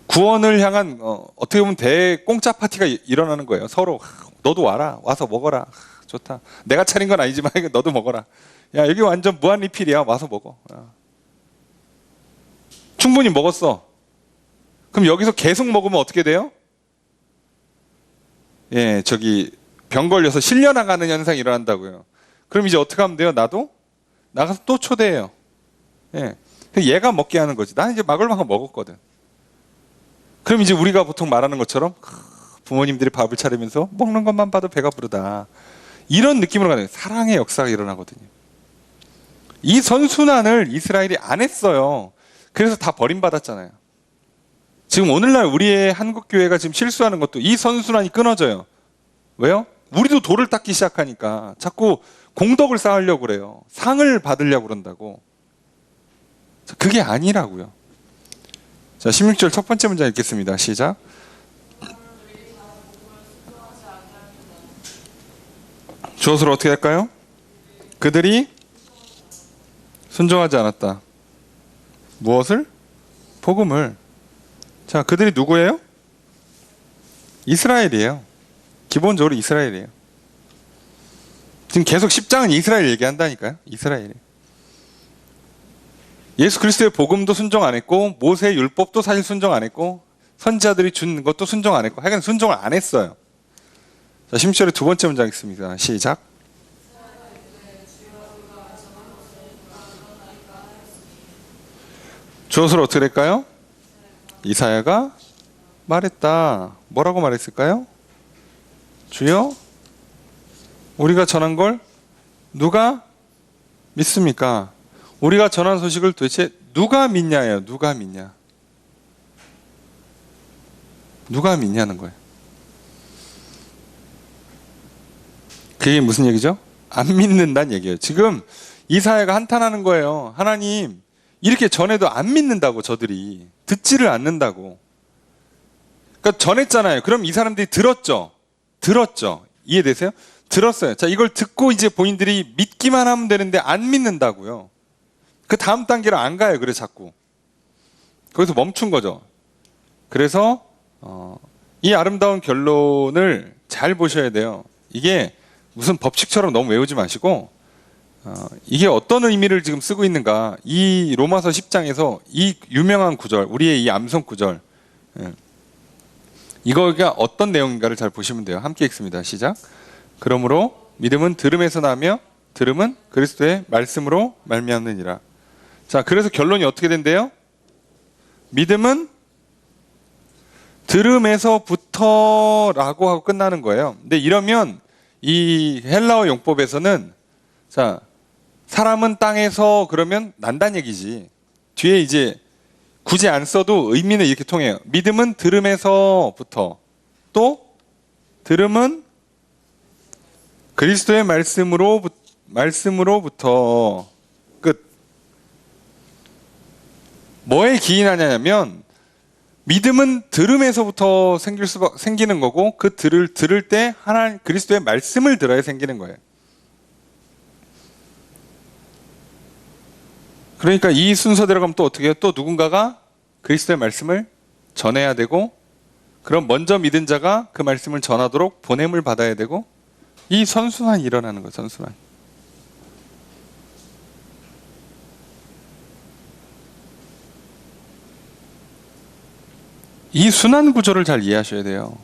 구원을 향한 어떻게 보면 대공짜 파티가 일어나는 거예요. 서로 너도 와라, 와서 먹어라, 좋다. 내가 차린 건 아니지만 너도 먹어라. 야, 여기 완전 무한 리필이야, 와서 먹어. 충분히 먹었어. 그럼 여기서 계속 먹으면 어떻게 돼요? 예, 저기 병 걸려서 실려나가는 현상이 일어난다고요. 그럼 이제 어떻게 하면 돼요? 나도 나가서 또 초대해요. 예, 얘가 먹게 하는 거지. 나는 이제 마글마글 먹었거든. 그럼 이제 우리가 보통 말하는 것처럼 부모님들이 밥을 차리면서 먹는 것만 봐도 배가 부르다, 이런 느낌으로 가는 사랑의 역사가 일어나거든요. 이 선순환을 이스라엘이 안 했어요. 그래서 다 버림받았잖아요. 지금 오늘날 우리의 한국교회가 지금 실수하는 것도 이 선순환이 끊어져요. 왜요? 우리도 돌을 닦기 시작하니까 자꾸 공덕을 쌓으려고 그래요. 상을 받으려고 그런다고. 그게 아니라고요. 자, 16절 첫 번째 문장 읽겠습니다. 시작. 주어서로 어떻게 할까요? 그들이 순종하지 않았다. 무엇을? 복음을. 자, 그들이 누구예요? 이스라엘이에요. 기본적으로 이스라엘이에요. 지금 계속 10장은 이스라엘 얘기한다니까요. 이스라엘이에요. 예수 그리스도의 복음도 순종 안 했고 모세의 율법도 사실 순종 안 했고 선지자들이 준 것도 순종 안 했고 하여간 순종을 안 했어요. 자, 16절의 두 번째 문장 읽습니다. 시작. 주어서로 어떻게 될까요? 이사야가 말했다. 뭐라고 말했을까요? 주여, 우리가 전한 걸 누가 믿습니까? 우리가 전한 소식을 도대체 누가 믿냐예요. 누가 믿냐? 누가 믿냐는 거예요. 그게 무슨 얘기죠? 안 믿는다는 얘기예요. 지금 이사야가 한탄하는 거예요. 하나님, 이렇게 전해도 안 믿는다고, 저들이 듣지를 않는다고. 그러니까 전했잖아요. 그럼 이 사람들이 들었죠. 이해되세요? 들었어요. 자, 이걸 듣고 이제 본인들이 믿기만 하면 되는데 안 믿는다고요. 그 다음 단계로 안 가요. 그래 자꾸. 거기서 멈춘 거죠. 그래서 이 아름다운 결론을 잘 보셔야 돼요. 이게 무슨 법칙처럼 너무 외우지 마시고 이게 어떤 의미를 지금 쓰고 있는가. 이 로마서 10장에서 이 유명한 구절, 우리의 이 암송 구절, 이거가 어떤 내용인가를 잘 보시면 돼요. 함께 읽습니다. 시작. 그러므로 믿음은 들음에서 나며 들음은 그리스도의 말씀으로 말미암느니라. 자, 그래서 결론이 어떻게 된대요? 믿음은 들음에서부터라고 하고 끝나는 거예요. 근데 이러면 이 헬라어 용법에서는 자, 사람은 땅에서 그러면 난다는 얘기지. 뒤에 이제 굳이 안 써도 의미는 이렇게 통해요. 믿음은 들음에서부터, 또 들음은 그리스도의 말씀으로부터. 끝. 뭐에 기인하냐면 믿음은 들음에서부터 생기는 거고, 그 들을 때 하나님 그리스도의 말씀을 들어야 생기는 거예요. 그러니까 이 순서대로 가면 또 어떻게 해요? 또 누군가가 그리스도의 말씀을 전해야 되고, 그럼 먼저 믿은 자가 그 말씀을 전하도록 보냄을 받아야 되고, 이 선순환이 일어나는 거예요. 선순환. 이 순환 구조를 잘 이해하셔야 돼요.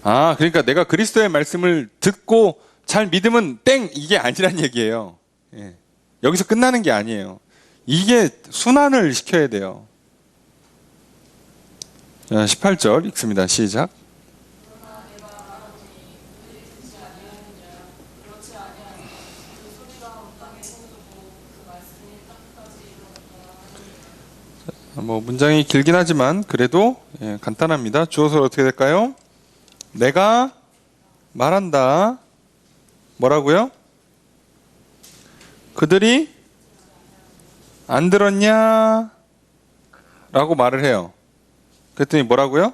아, 그러니까 내가 그리스도의 말씀을 듣고 잘 믿으면 땡! 이게 아니란 얘기예요. 예. 여기서 끝나는 게 아니에요. 이게 순환을 시켜야 돼요. 자, 18절 읽습니다. 시작. 뭐 문장이 길긴 하지만 그래도 간단합니다. 주어서 어떻게 될까요? 내가 말한다. 뭐라고요? 그들이 안 들었냐? 라고 말을 해요. 그랬더니 뭐라고요?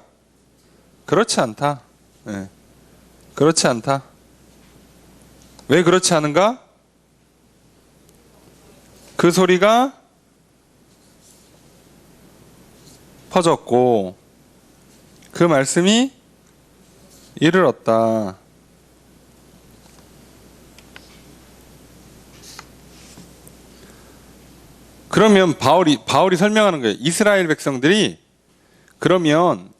그렇지 않다. 네. 그렇지 않다. 왜 그렇지 않은가? 그 소리가 퍼졌고 그 말씀이 이르렀다. 그러면 바울이 설명하는 거예요. 이스라엘 백성들이 그러면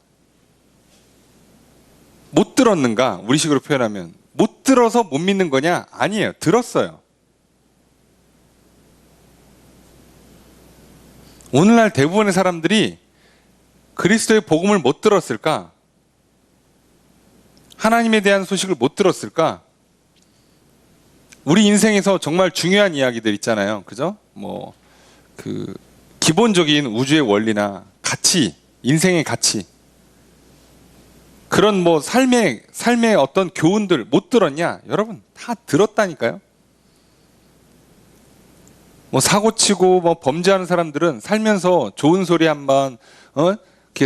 못 들었는가? 우리식으로 표현하면 못 들어서 못 믿는 거냐? 아니에요. 들었어요. 오늘날 대부분의 사람들이 그리스도의 복음을 못 들었을까? 하나님에 대한 소식을 못 들었을까? 우리 인생에서 정말 중요한 이야기들 있잖아요. 그죠? 기본적인 우주의 원리나 가치, 인생의 가치. 그런 삶의 어떤 교훈들 못 들었냐? 여러분, 다 들었다니까요. 사고치고 범죄하는 사람들은 살면서 좋은 소리 한번,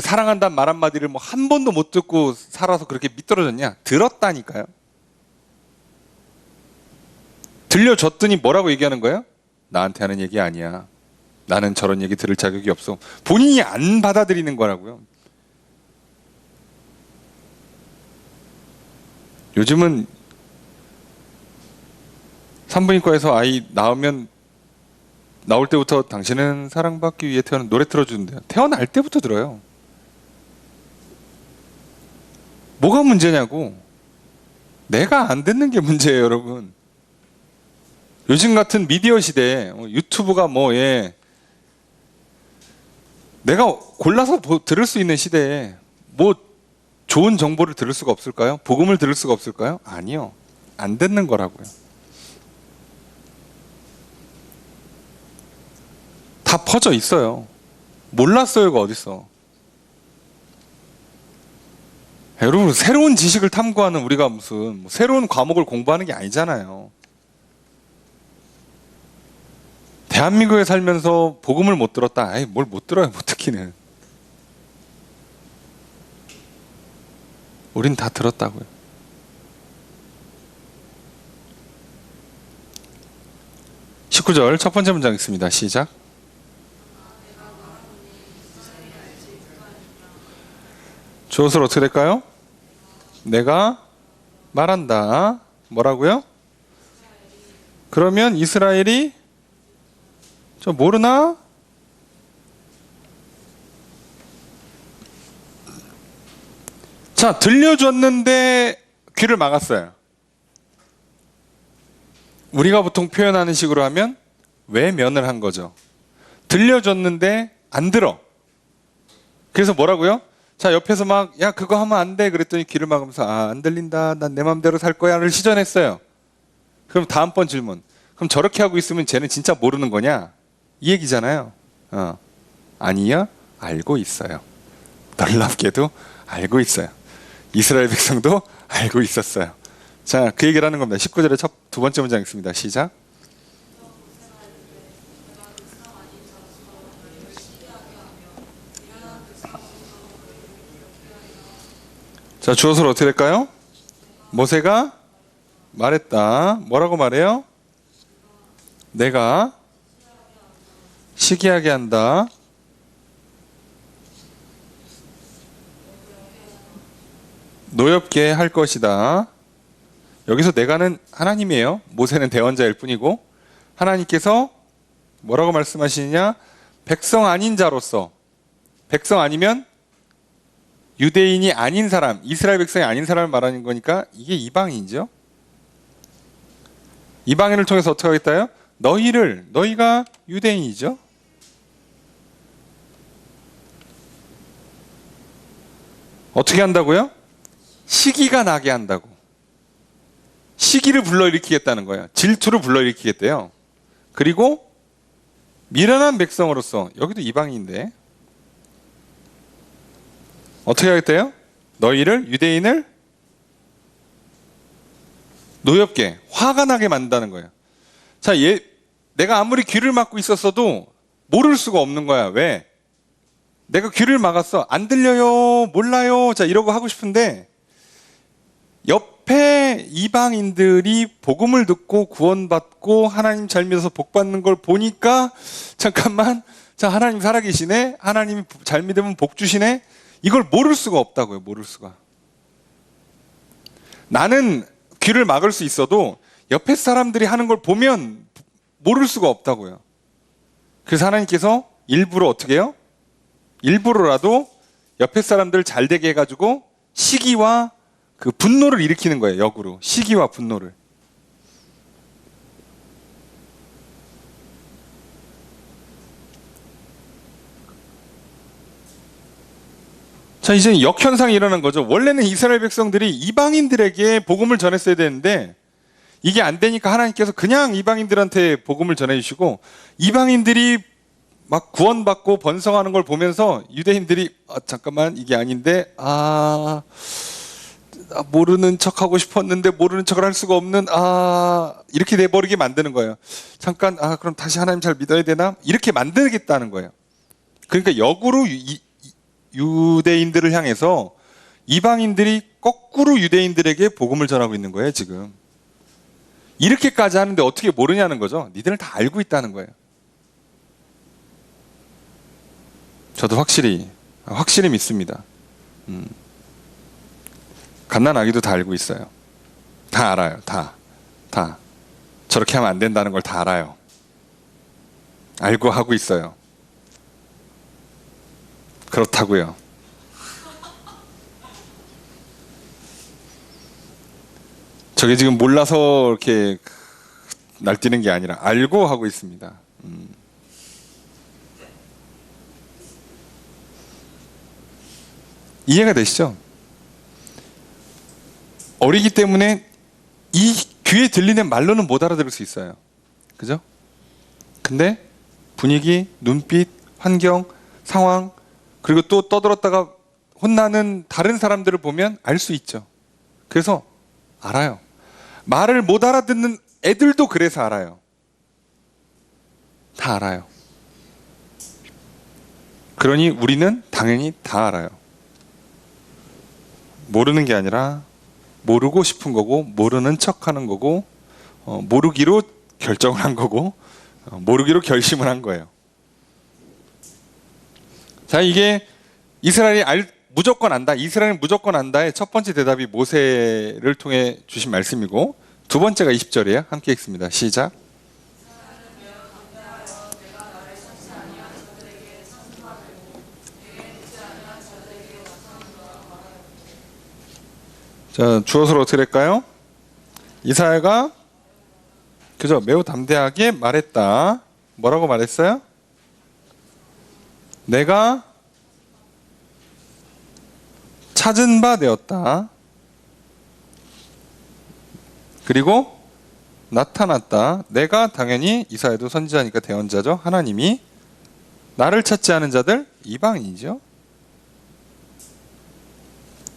사랑한다는 말 한마디를 한 번도 못 듣고 살아서 그렇게 미떨어졌냐? 들었다니까요. 들려줬더니 뭐라고 얘기하는 거예요? 나한테 하는 얘기 아니야. 나는 저런 얘기 들을 자격이 없어. 본인이 안 받아들이는 거라고요. 요즘은 산부인과에서 아이 나올 때부터 당신은 사랑받기 위해 태어난 노래 틀어주는데요. 태어날 때부터 들어요. 뭐가 문제냐고. 내가 안 듣는 게 문제예요, 여러분. 요즘 같은 미디어 시대에 유튜브가 내가 골라서 들을 수 있는 시대에 좋은 정보를 들을 수가 없을까요? 복음을 들을 수가 없을까요? 아니요. 안 듣는 거라고요. 다 퍼져 있어요. 몰랐어요가 어딨어. 여러분, 새로운 지식을 탐구하는 우리가 무슨 새로운 과목을 공부하는 게 아니잖아요. 대한민국에 살면서 복음을 못 들었다. 아이, 뭘 못 들어요, 못 듣기는. 우린 다 들었다고요. 19절 첫 번째 문장 있습니다. 시작. 주어를 어떻게 될까요? 내가 말한다. 뭐라고요? 그러면 이스라엘이 저 모르나? 자, 들려줬는데 귀를 막았어요. 우리가 보통 표현하는 식으로 하면 외면을 한 거죠. 들려줬는데 안 들어. 그래서 뭐라고요? 자, 옆에서 막 야 그거 하면 안 돼 그랬더니 귀를 막으면서 아, 안 들린다. 난 내 맘대로 살 거야를 시전했어요. 그럼 다음번 질문. 그럼 저렇게 하고 있으면 쟤는 진짜 모르는 거냐? 이 얘기잖아요. 아니요. 알고 있어요. 놀랍게도 알고 있어요. 이스라엘 백성도 알고 있었어요. 자, 그 얘기를 하는 겁니다. 19절에 두 번째 문장 있습니다. 시작. 자, 주어서는 어떻게 될까요? 모세가 말했다. 뭐라고 말해요? 내가 시기하게 한다. 노엽게 할 것이다. 여기서 내가는 하나님이에요. 모세는 대언자일 뿐이고 하나님께서 뭐라고 말씀하시느냐? 백성 아닌 자로서, 백성 아니면 유대인이 아닌 사람, 이스라엘 백성이 아닌 사람을 말하는 거니까 이게 이방인이죠. 이방인을 통해서 어떻게 하겠다요? 너희가 유대인이죠. 어떻게 한다고요? 시기가 나게 한다고. 시기를 불러일으키겠다는 거예요. 질투를 불러일으키겠대요. 그리고 미련한 백성으로서, 여기도 이방인인데 어떻게 하겠대요? 유대인을 노엽게, 화가 나게 만든다는 거예요. 자, 내가 아무리 귀를 막고 있었어도 모를 수가 없는 거야. 왜? 내가 귀를 막았어. 안 들려요, 몰라요. 자, 이러고 하고 싶은데 옆에 이방인들이 복음을 듣고 구원받고 하나님 잘 믿어서 복 받는 걸 보니까 잠깐만, 자, 하나님 살아계시네. 하나님이 잘 믿으면 복 주시네. 이걸 모를 수가 없다고요. 모를 수가. 나는 귀를 막을 수 있어도 옆에 사람들이 하는 걸 보면 모를 수가 없다고요. 그래서 하나님께서 일부러 어떻게 해요? 일부러라도 옆에 사람들 잘 되게 해가지고 시기와 그 분노를 일으키는 거예요. 역으로. 시기와 분노를. 자, 이제 역현상이 일어난 거죠. 원래는 이스라엘 백성들이 이방인들에게 복음을 전했어야 되는데 이게 안 되니까 하나님께서 그냥 이방인들한테 복음을 전해주시고 이방인들이 막 구원받고 번성하는 걸 보면서 유대인들이 잠깐만 이게 아닌데 모르는 척하고 싶었는데 모르는 척을 할 수가 없는 이렇게 돼버리게 만드는 거예요. 잠깐 그럼 다시 하나님 잘 믿어야 되나? 이렇게 만들겠다는 거예요. 그러니까 역으로 유대인들을 향해서 이방인들이 거꾸로 유대인들에게 복음을 전하고 있는 거예요. 지금 이렇게까지 하는데 어떻게 모르냐는 거죠. 니들은 다 알고 있다는 거예요. 저도 확실히 믿습니다. 갓난아기도 다 알고 있어요. 다 알아요. 다 저렇게 하면 안 된다는 걸 다 알아요. 알고 하고 있어요. 그렇다고요. 저게 지금 몰라서 이렇게 날뛰는 게 아니라 알고 하고 있습니다. 이해가 되시죠? 어리기 때문에 이 귀에 들리는 말로는 못 알아들을 수 있어요. 그죠? 근데 분위기, 눈빛, 환경, 상황, 그리고 또 떠들었다가 혼나는 다른 사람들을 보면 알 수 있죠. 그래서 알아요. 말을 못 알아듣는 애들도 그래서 알아요. 다 알아요. 그러니 우리는 당연히 다 알아요. 모르는 게 아니라 모르고 싶은 거고 모르는 척하는 거고 모르기로 결정을 한 거고 모르기로 결심을 한 거예요. 자, 이게 이스라엘이 무조건 안다. 이스라엘은 무조건 안다의 첫 번째 대답이 모세를 통해 주신 말씀이고, 두 번째가 20절이에요. 함께 읽습니다. 시작. 자, 주어서로 어떻게 될까요? 이사야가 그죠? 매우 담대하게 말했다. 뭐라고 말했어요? 내가 찾은 바 되었다. 그리고 나타났다. 내가 당연히 이사야도 선지자니까 대언자죠. 하나님이 나를 찾지 않은 자들 이방인이죠.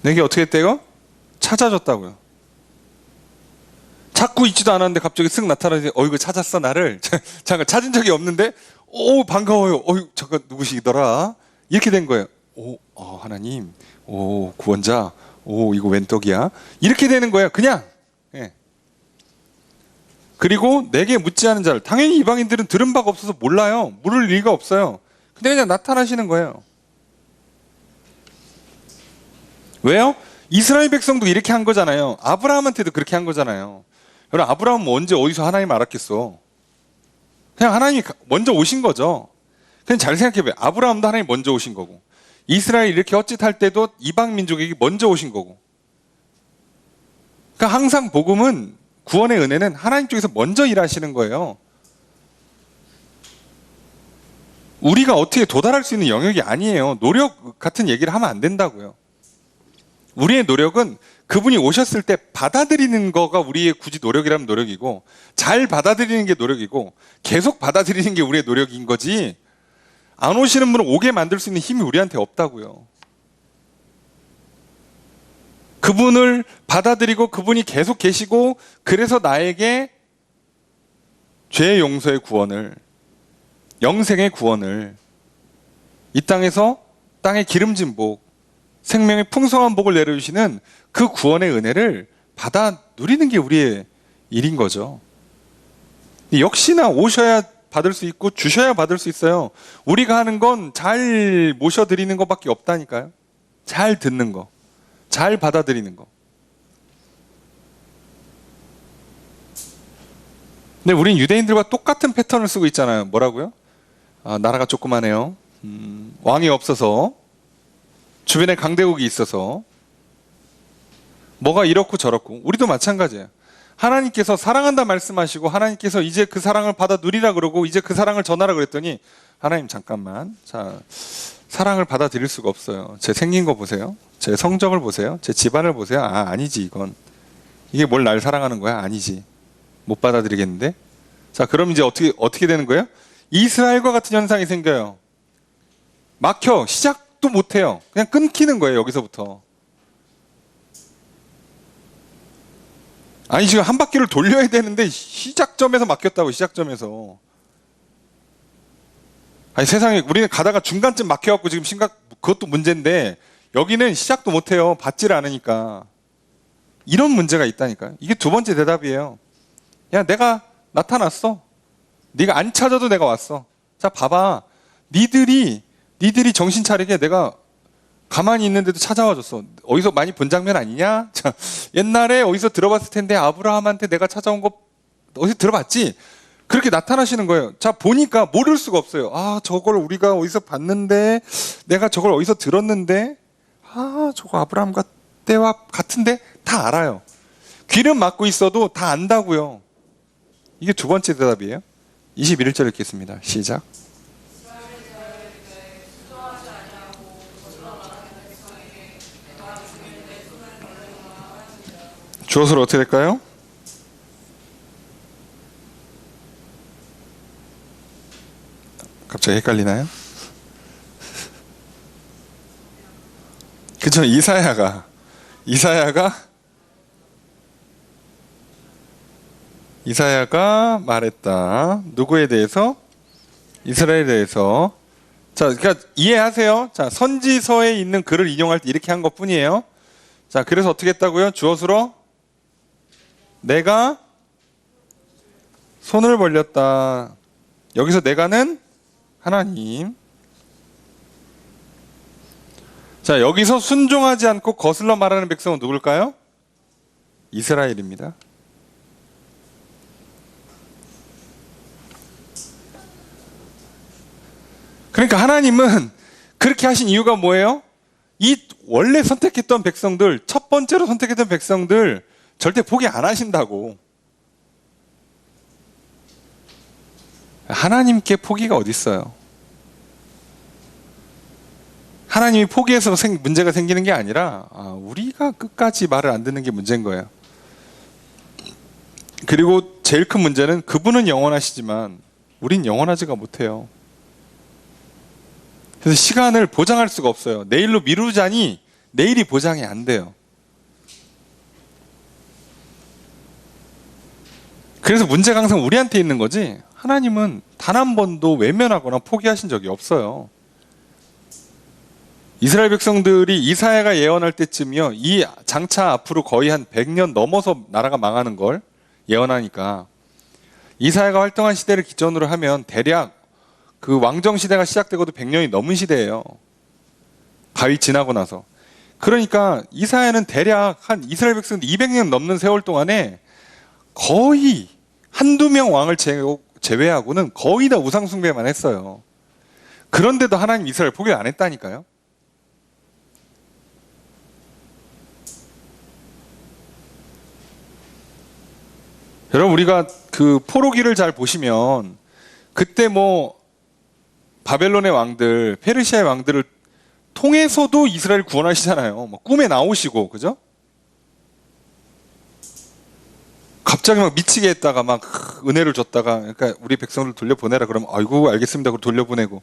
내게 어떻게 했대요? 찾아줬다고요. 찾고 있지도 않았는데 갑자기 쓱 나타나서 이거 찾았어 나를. 잠깐 찾은 적이 없는데 오 반가워요. 잠깐 누구시더라? 이렇게 된 거예요. 하나님. 구원자. 이거 웬 떡이야? 이렇게 되는 거예요. 그냥. 예. 그리고 내게 묻지 않은 자를, 당연히 이방인들은 들은 바가 없어서 몰라요. 물을 리가 없어요. 근데 그냥 나타나시는 거예요. 왜요? 이스라엘 백성도 이렇게 한 거잖아요. 아브라함한테도 그렇게 한 거잖아요. 여러분, 아브라함은 언제 어디서 하나님 알았겠어? 그냥 하나님이 먼저 오신 거죠. 그냥 잘 생각해봐요. 아브라함도 하나님 먼저 오신 거고, 이스라엘이 이렇게 헛짓할 때도 이방 민족에게 먼저 오신 거고. 그러니까 항상 복음은, 구원의 은혜는 하나님 쪽에서 먼저 일하시는 거예요. 우리가 어떻게 도달할 수 있는 영역이 아니에요. 노력 같은 얘기를 하면 안 된다고요. 우리의 노력은 그분이 오셨을 때 받아들이는 거가 우리의 굳이 노력이라면 노력이고, 잘 받아들이는 게 노력이고, 계속 받아들이는 게 우리의 노력인 거지, 안 오시는 분을 오게 만들 수 있는 힘이 우리한테 없다고요. 그분을 받아들이고 그분이 계속 계시고, 그래서 나에게 죄의 용서의 구원을, 영생의 구원을, 이 땅에서 땅의 기름진 복, 생명의 풍성한 복을 내려주시는 그 구원의 은혜를 받아 누리는 게 우리의 일인 거죠. 역시나 오셔야 받을 수 있고 주셔야 받을 수 있어요. 우리가 하는 건 잘 모셔드리는 것밖에 없다니까요. 잘 듣는 거, 잘 받아들이는 거. 근데 우린 유대인들과 똑같은 패턴을 쓰고 있잖아요. 뭐라고요? 나라가 조그마네요. 왕이 없어서, 주변에 강대국이 있어서, 뭐가 이렇고 저렇고. 우리도 마찬가지예요. 하나님께서 사랑한다 말씀하시고, 하나님께서 이제 그 사랑을 받아 누리라 그러고, 이제 그 사랑을 전하라 그랬더니, 하나님 잠깐만, 자, 사랑을 받아들일 수가 없어요. 제 생긴 거 보세요. 제 성적을 보세요. 제 집안을 보세요. 아니지 이건. 이게 뭘 날 사랑하는 거야? 아니지. 못 받아들이겠는데? 자, 그럼 이제 어떻게 되는 거예요? 이스라엘과 같은 현상이 생겨요. 막혀. 시작도 못해요. 그냥 끊기는 거예요. 여기서부터. 아니, 지금 한 바퀴를 돌려야 되는데 시작점에서 막혔다고. 시작점에서. 아니, 세상에 우리는 가다가 중간쯤 막혀갖고 지금 그것도 문제인데, 여기는 시작도 못해요. 받지를 않으니까. 이런 문제가 있다니까요. 이게 두 번째 대답이에요. 야, 내가 나타났어. 네가 안 찾아도 내가 왔어. 자, 봐봐. 니들이 정신 차리게 내가 가만히 있는데도 찾아와 줬어. 어디서 많이 본 장면 아니냐? 자, 옛날에 어디서 들어봤을 텐데, 아브라함한테 내가 찾아온 거 어디서 들어봤지? 그렇게 나타나시는 거예요. 자, 보니까 모를 수가 없어요. 저걸 우리가 어디서 봤는데, 내가 저걸 어디서 들었는데, 저거 아브라함 때와 같은데, 다 알아요. 귀는 막고 있어도 다 안다고요. 이게 두 번째 대답이에요. 21절 읽겠습니다. 시작. 주어서로 어떻게 될까요? 갑자기 헷갈리나요? 그죠? 이사야가 말했다. 누구에 대해서? 이스라엘에 대해서. 자, 그러니까 이해하세요. 자, 선지서에 있는 글을 인용할 때 이렇게 한 것뿐이에요. 자, 그래서 어떻게 했다고요? 주어서로 내가 손을 벌렸다. 여기서 내가는 하나님. 자, 여기서 순종하지 않고 거슬러 말하는 백성은 누굴까요? 이스라엘입니다. 그러니까 하나님은 그렇게 하신 이유가 뭐예요? 이 원래 선택했던 백성들, 첫 번째로 선택했던 백성들 절대 포기 안 하신다고. 하나님께 포기가 어디 있어요? 하나님이 포기해서 문제가 생기는 게 아니라 우리가 끝까지 말을 안 듣는 게 문제인 거예요. 그리고 제일 큰 문제는 그분은 영원하시지만 우린 영원하지가 못해요. 그래서 시간을 보장할 수가 없어요. 내일로 미루자니 내일이 보장이 안 돼요. 그래서 문제가 항상 우리한테 있는 거지, 하나님은 단 한 번도 외면하거나 포기하신 적이 없어요. 이스라엘 백성들이 이사야가 예언할 때쯤이요, 이 장차 앞으로 거의 한 100년 넘어서 나라가 망하는 걸 예언하니까, 이사야가 활동한 시대를 기준으로 하면 대략 그 왕정 시대가 시작되고도 100년이 넘은 시대예요. 바위 지나고 나서. 그러니까 이사야는 대략 한 이스라엘 백성들 200년 넘는 세월 동안에 거의 한두 명 왕을 제외하고는 거의 다 우상 숭배만 했어요. 그런데도 하나님 이스라엘 포기를 안 했다니까요. 여러분, 우리가 그 포로기를 잘 보시면 그때 뭐 바벨론의 왕들, 페르시아의 왕들을 통해서도 이스라엘 구원하시잖아요. 뭐 꿈에 나오시고, 그죠? 갑자기 막 미치게 했다가 막 은혜를 줬다가, 그러니까 우리 백성들 돌려보내라 그러면 아이고 알겠습니다 그러고 돌려보내고.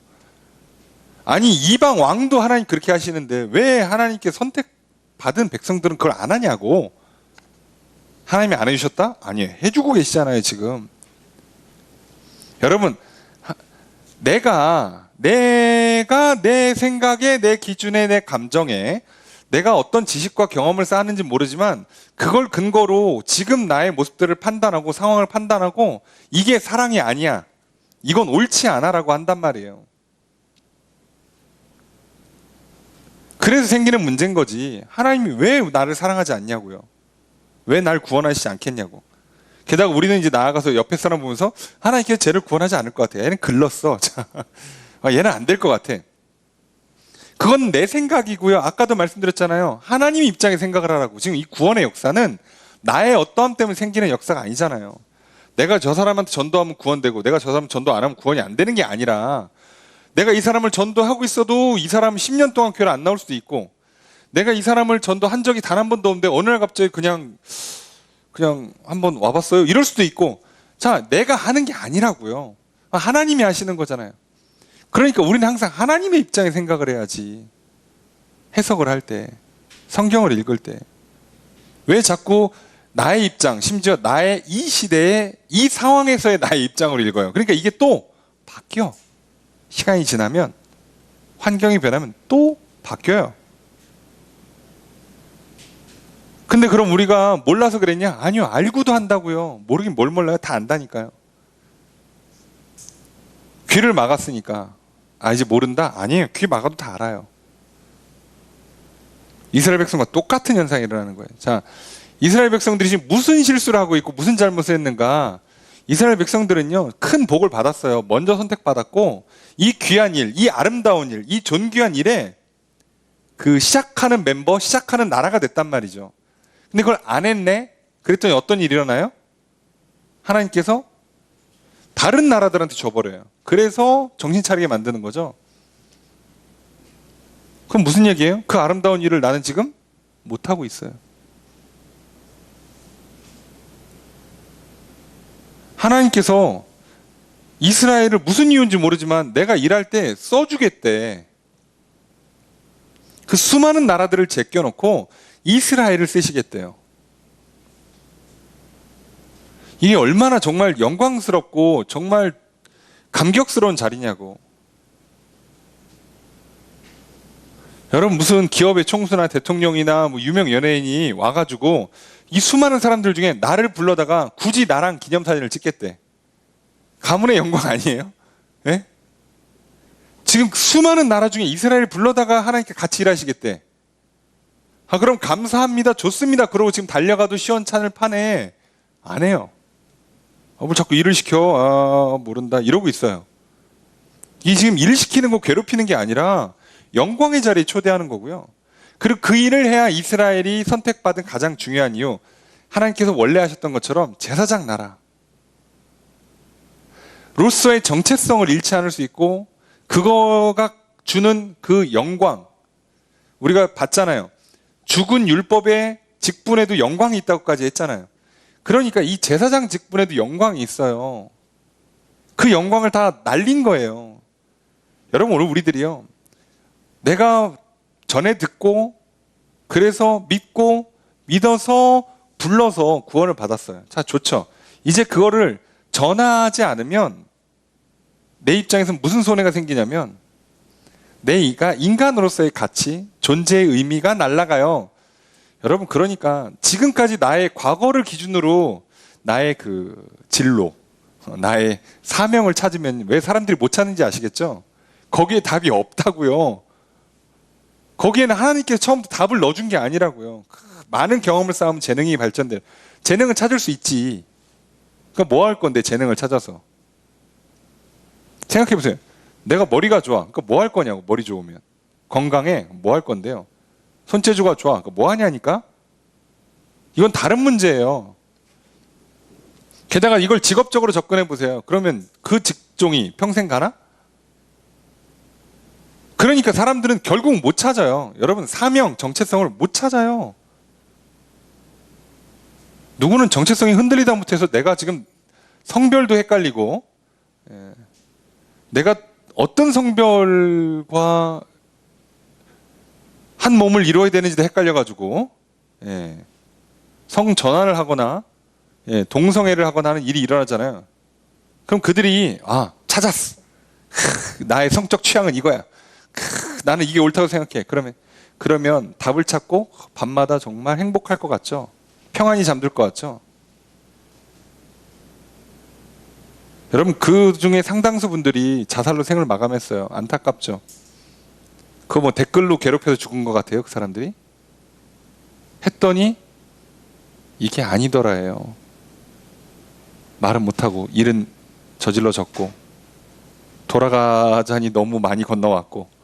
아니, 이방 왕도 하나님 그렇게 하시는데 왜 하나님께 선택받은 백성들은 그걸 안 하냐고. 하나님이 안 해주셨다? 아니에요, 해주고 계시잖아요 지금. 여러분, 내가 내 생각에, 내 기준에, 내 감정에 내가 어떤 지식과 경험을 쌓았는지 모르지만 그걸 근거로 지금 나의 모습들을 판단하고 상황을 판단하고 이게 사랑이 아니야, 이건 옳지 않아 라고 한단 말이에요. 그래서 생기는 문제인 거지. 하나님이 왜 나를 사랑하지 않냐고요. 왜 날 구원하시지 않겠냐고. 게다가 우리는 이제 나아가서 옆에 사람 보면서 하나님께서 쟤를 구원하지 않을 것 같아, 얘는 글렀어, 얘는 안 될 것 같아. 그건 내 생각이고요. 아까도 말씀드렸잖아요, 하나님 입장에 생각을 하라고. 지금 이 구원의 역사는 나의 어떠함 때문에 생기는 역사가 아니잖아요. 내가 저 사람한테 전도하면 구원되고 내가 저 사람 전도 안 하면 구원이 안 되는 게 아니라, 내가 이 사람을 전도하고 있어도 이 사람은 10년 동안 교회를 안 나올 수도 있고, 내가 이 사람을 전도한 적이 단 한 번도 없는데 어느 날 갑자기 그냥 한번 와봤어요 이럴 수도 있고. 자, 내가 하는 게 아니라고요. 하나님이 하시는 거잖아요. 그러니까 우리는 항상 하나님의 입장에 생각을 해야지. 해석을 할 때, 성경을 읽을 때 왜 자꾸 나의 입장, 심지어 나의 이 시대의 이 상황에서의 나의 입장을 읽어요. 그러니까 이게 또 바뀌어. 시간이 지나면, 환경이 변하면 또 바뀌어요. 근데 그럼 우리가 몰라서 그랬냐? 아니요, 알고도 한다고요. 모르긴 뭘 몰라요? 다 안다니까요. 귀를 막았으니까 이제 모른다? 아니에요, 귀 막아도 다 알아요. 이스라엘 백성과 똑같은 현상이 일어나는 거예요. 자, 이스라엘 백성들이 지금 무슨 실수를 하고 있고 무슨 잘못을 했는가? 이스라엘 백성들은요, 큰 복을 받았어요. 먼저 선택받았고, 이 귀한 일, 이 아름다운 일, 이 존귀한 일에 그 시작하는 멤버, 시작하는 나라가 됐단 말이죠. 근데 그걸 안 했네? 그랬더니 어떤 일이 일어나요? 하나님께서 다른 나라들한테 줘버려요. 그래서 정신 차리게 만드는 거죠. 그럼 무슨 얘기예요? 그 아름다운 일을 나는 지금 못하고 있어요. 하나님께서 이스라엘을 무슨 이유인지 모르지만 내가 일할 때 써주겠대. 그 수많은 나라들을 제껴놓고 이스라엘을 쓰시겠대요. 이게 얼마나 정말 영광스럽고 정말 감격스러운 자리냐고. 여러분, 무슨 기업의 총수나 대통령이나 뭐 유명 연예인이 와가지고 이 수많은 사람들 중에 나를 불러다가 굳이 나랑 기념사진을 찍겠대. 가문의 영광 아니에요? 예? 지금 수많은 나라 중에 이스라엘 불러다가 하나님께 같이 일하시겠대. 아, 그럼 감사합니다. 좋습니다. 그러고 지금 달려가도 시원찮을 판에 안 해요. 뭘 자꾸 일을 시켜. 모른다. 이러고 있어요. 이 지금 일 시키는 거 괴롭히는 게 아니라 영광의 자리에 초대하는 거고요. 그리고 그 일을 해야 이스라엘이 선택받은 가장 중요한 이유. 하나님께서 원래 하셨던 것처럼 제사장 나라. 로서의 정체성을 잃지 않을 수 있고 그거가 주는 그 영광. 우리가 봤잖아요. 죽은 율법의 직분에도 영광이 있다고까지 했잖아요. 그러니까 이 제사장 직분에도 영광이 있어요. 그 영광을 다 날린 거예요. 여러분, 오늘 우리들이요. 내가 전에 듣고 그래서 믿고 믿어서 불러서 구원을 받았어요. 자, 좋죠. 이제 그거를 전하지 않으면 내 입장에서 무슨 손해가 생기냐면 내가 인간으로서의 가치, 존재의 의미가 날아가요. 여러분, 그러니까 지금까지 나의 과거를 기준으로 나의 그 진로, 나의 사명을 찾으면 왜 사람들이 못 찾는지 아시겠죠? 거기에 답이 없다고요. 거기에는 하나님께서 처음부터 답을 넣어준 게 아니라고요. 많은 경험을 쌓으면 재능이 발전돼요. 재능은 찾을 수 있지. 그러니까 뭐 할 건데 재능을 찾아서. 생각해 보세요. 내가 머리가 좋아. 그러니까 뭐 할 거냐고. 머리 좋으면. 건강해. 뭐 할 건데요. 손재주가 좋아. 그러니까 뭐 하냐니까. 이건 다른 문제예요. 게다가 이걸 직업적으로 접근해 보세요. 그러면 그 직종이 평생 가나? 그러니까 사람들은 결국 못 찾아요. 여러분, 사명, 정체성을 못 찾아요. 누구는 정체성이 흔들리다 못해서 내가 지금 성별도 헷갈리고, 내가 어떤 성별과 한 몸을 이루어야 되는지도 헷갈려가지고, 성 전환을 하거나, 동성애를 하거나 하는 일이 일어나잖아요. 그럼 그들이, 찾았어. 나의 성적 취향은 이거야. 나는 이게 옳다고 생각해. 그러면 답을 찾고 밤마다 정말 행복할 것 같죠? 평안히 잠들 것 같죠? 여러분, 그 중에 상당수 분들이 자살로 생을 마감했어요. 안타깝죠? 그거 뭐 댓글로 괴롭혀서 죽은 것 같아요, 그 사람들이? 했더니 이게 아니더라예요. 말은 못하고 일은 저질러졌고 돌아가자니 너무 많이 건너왔고.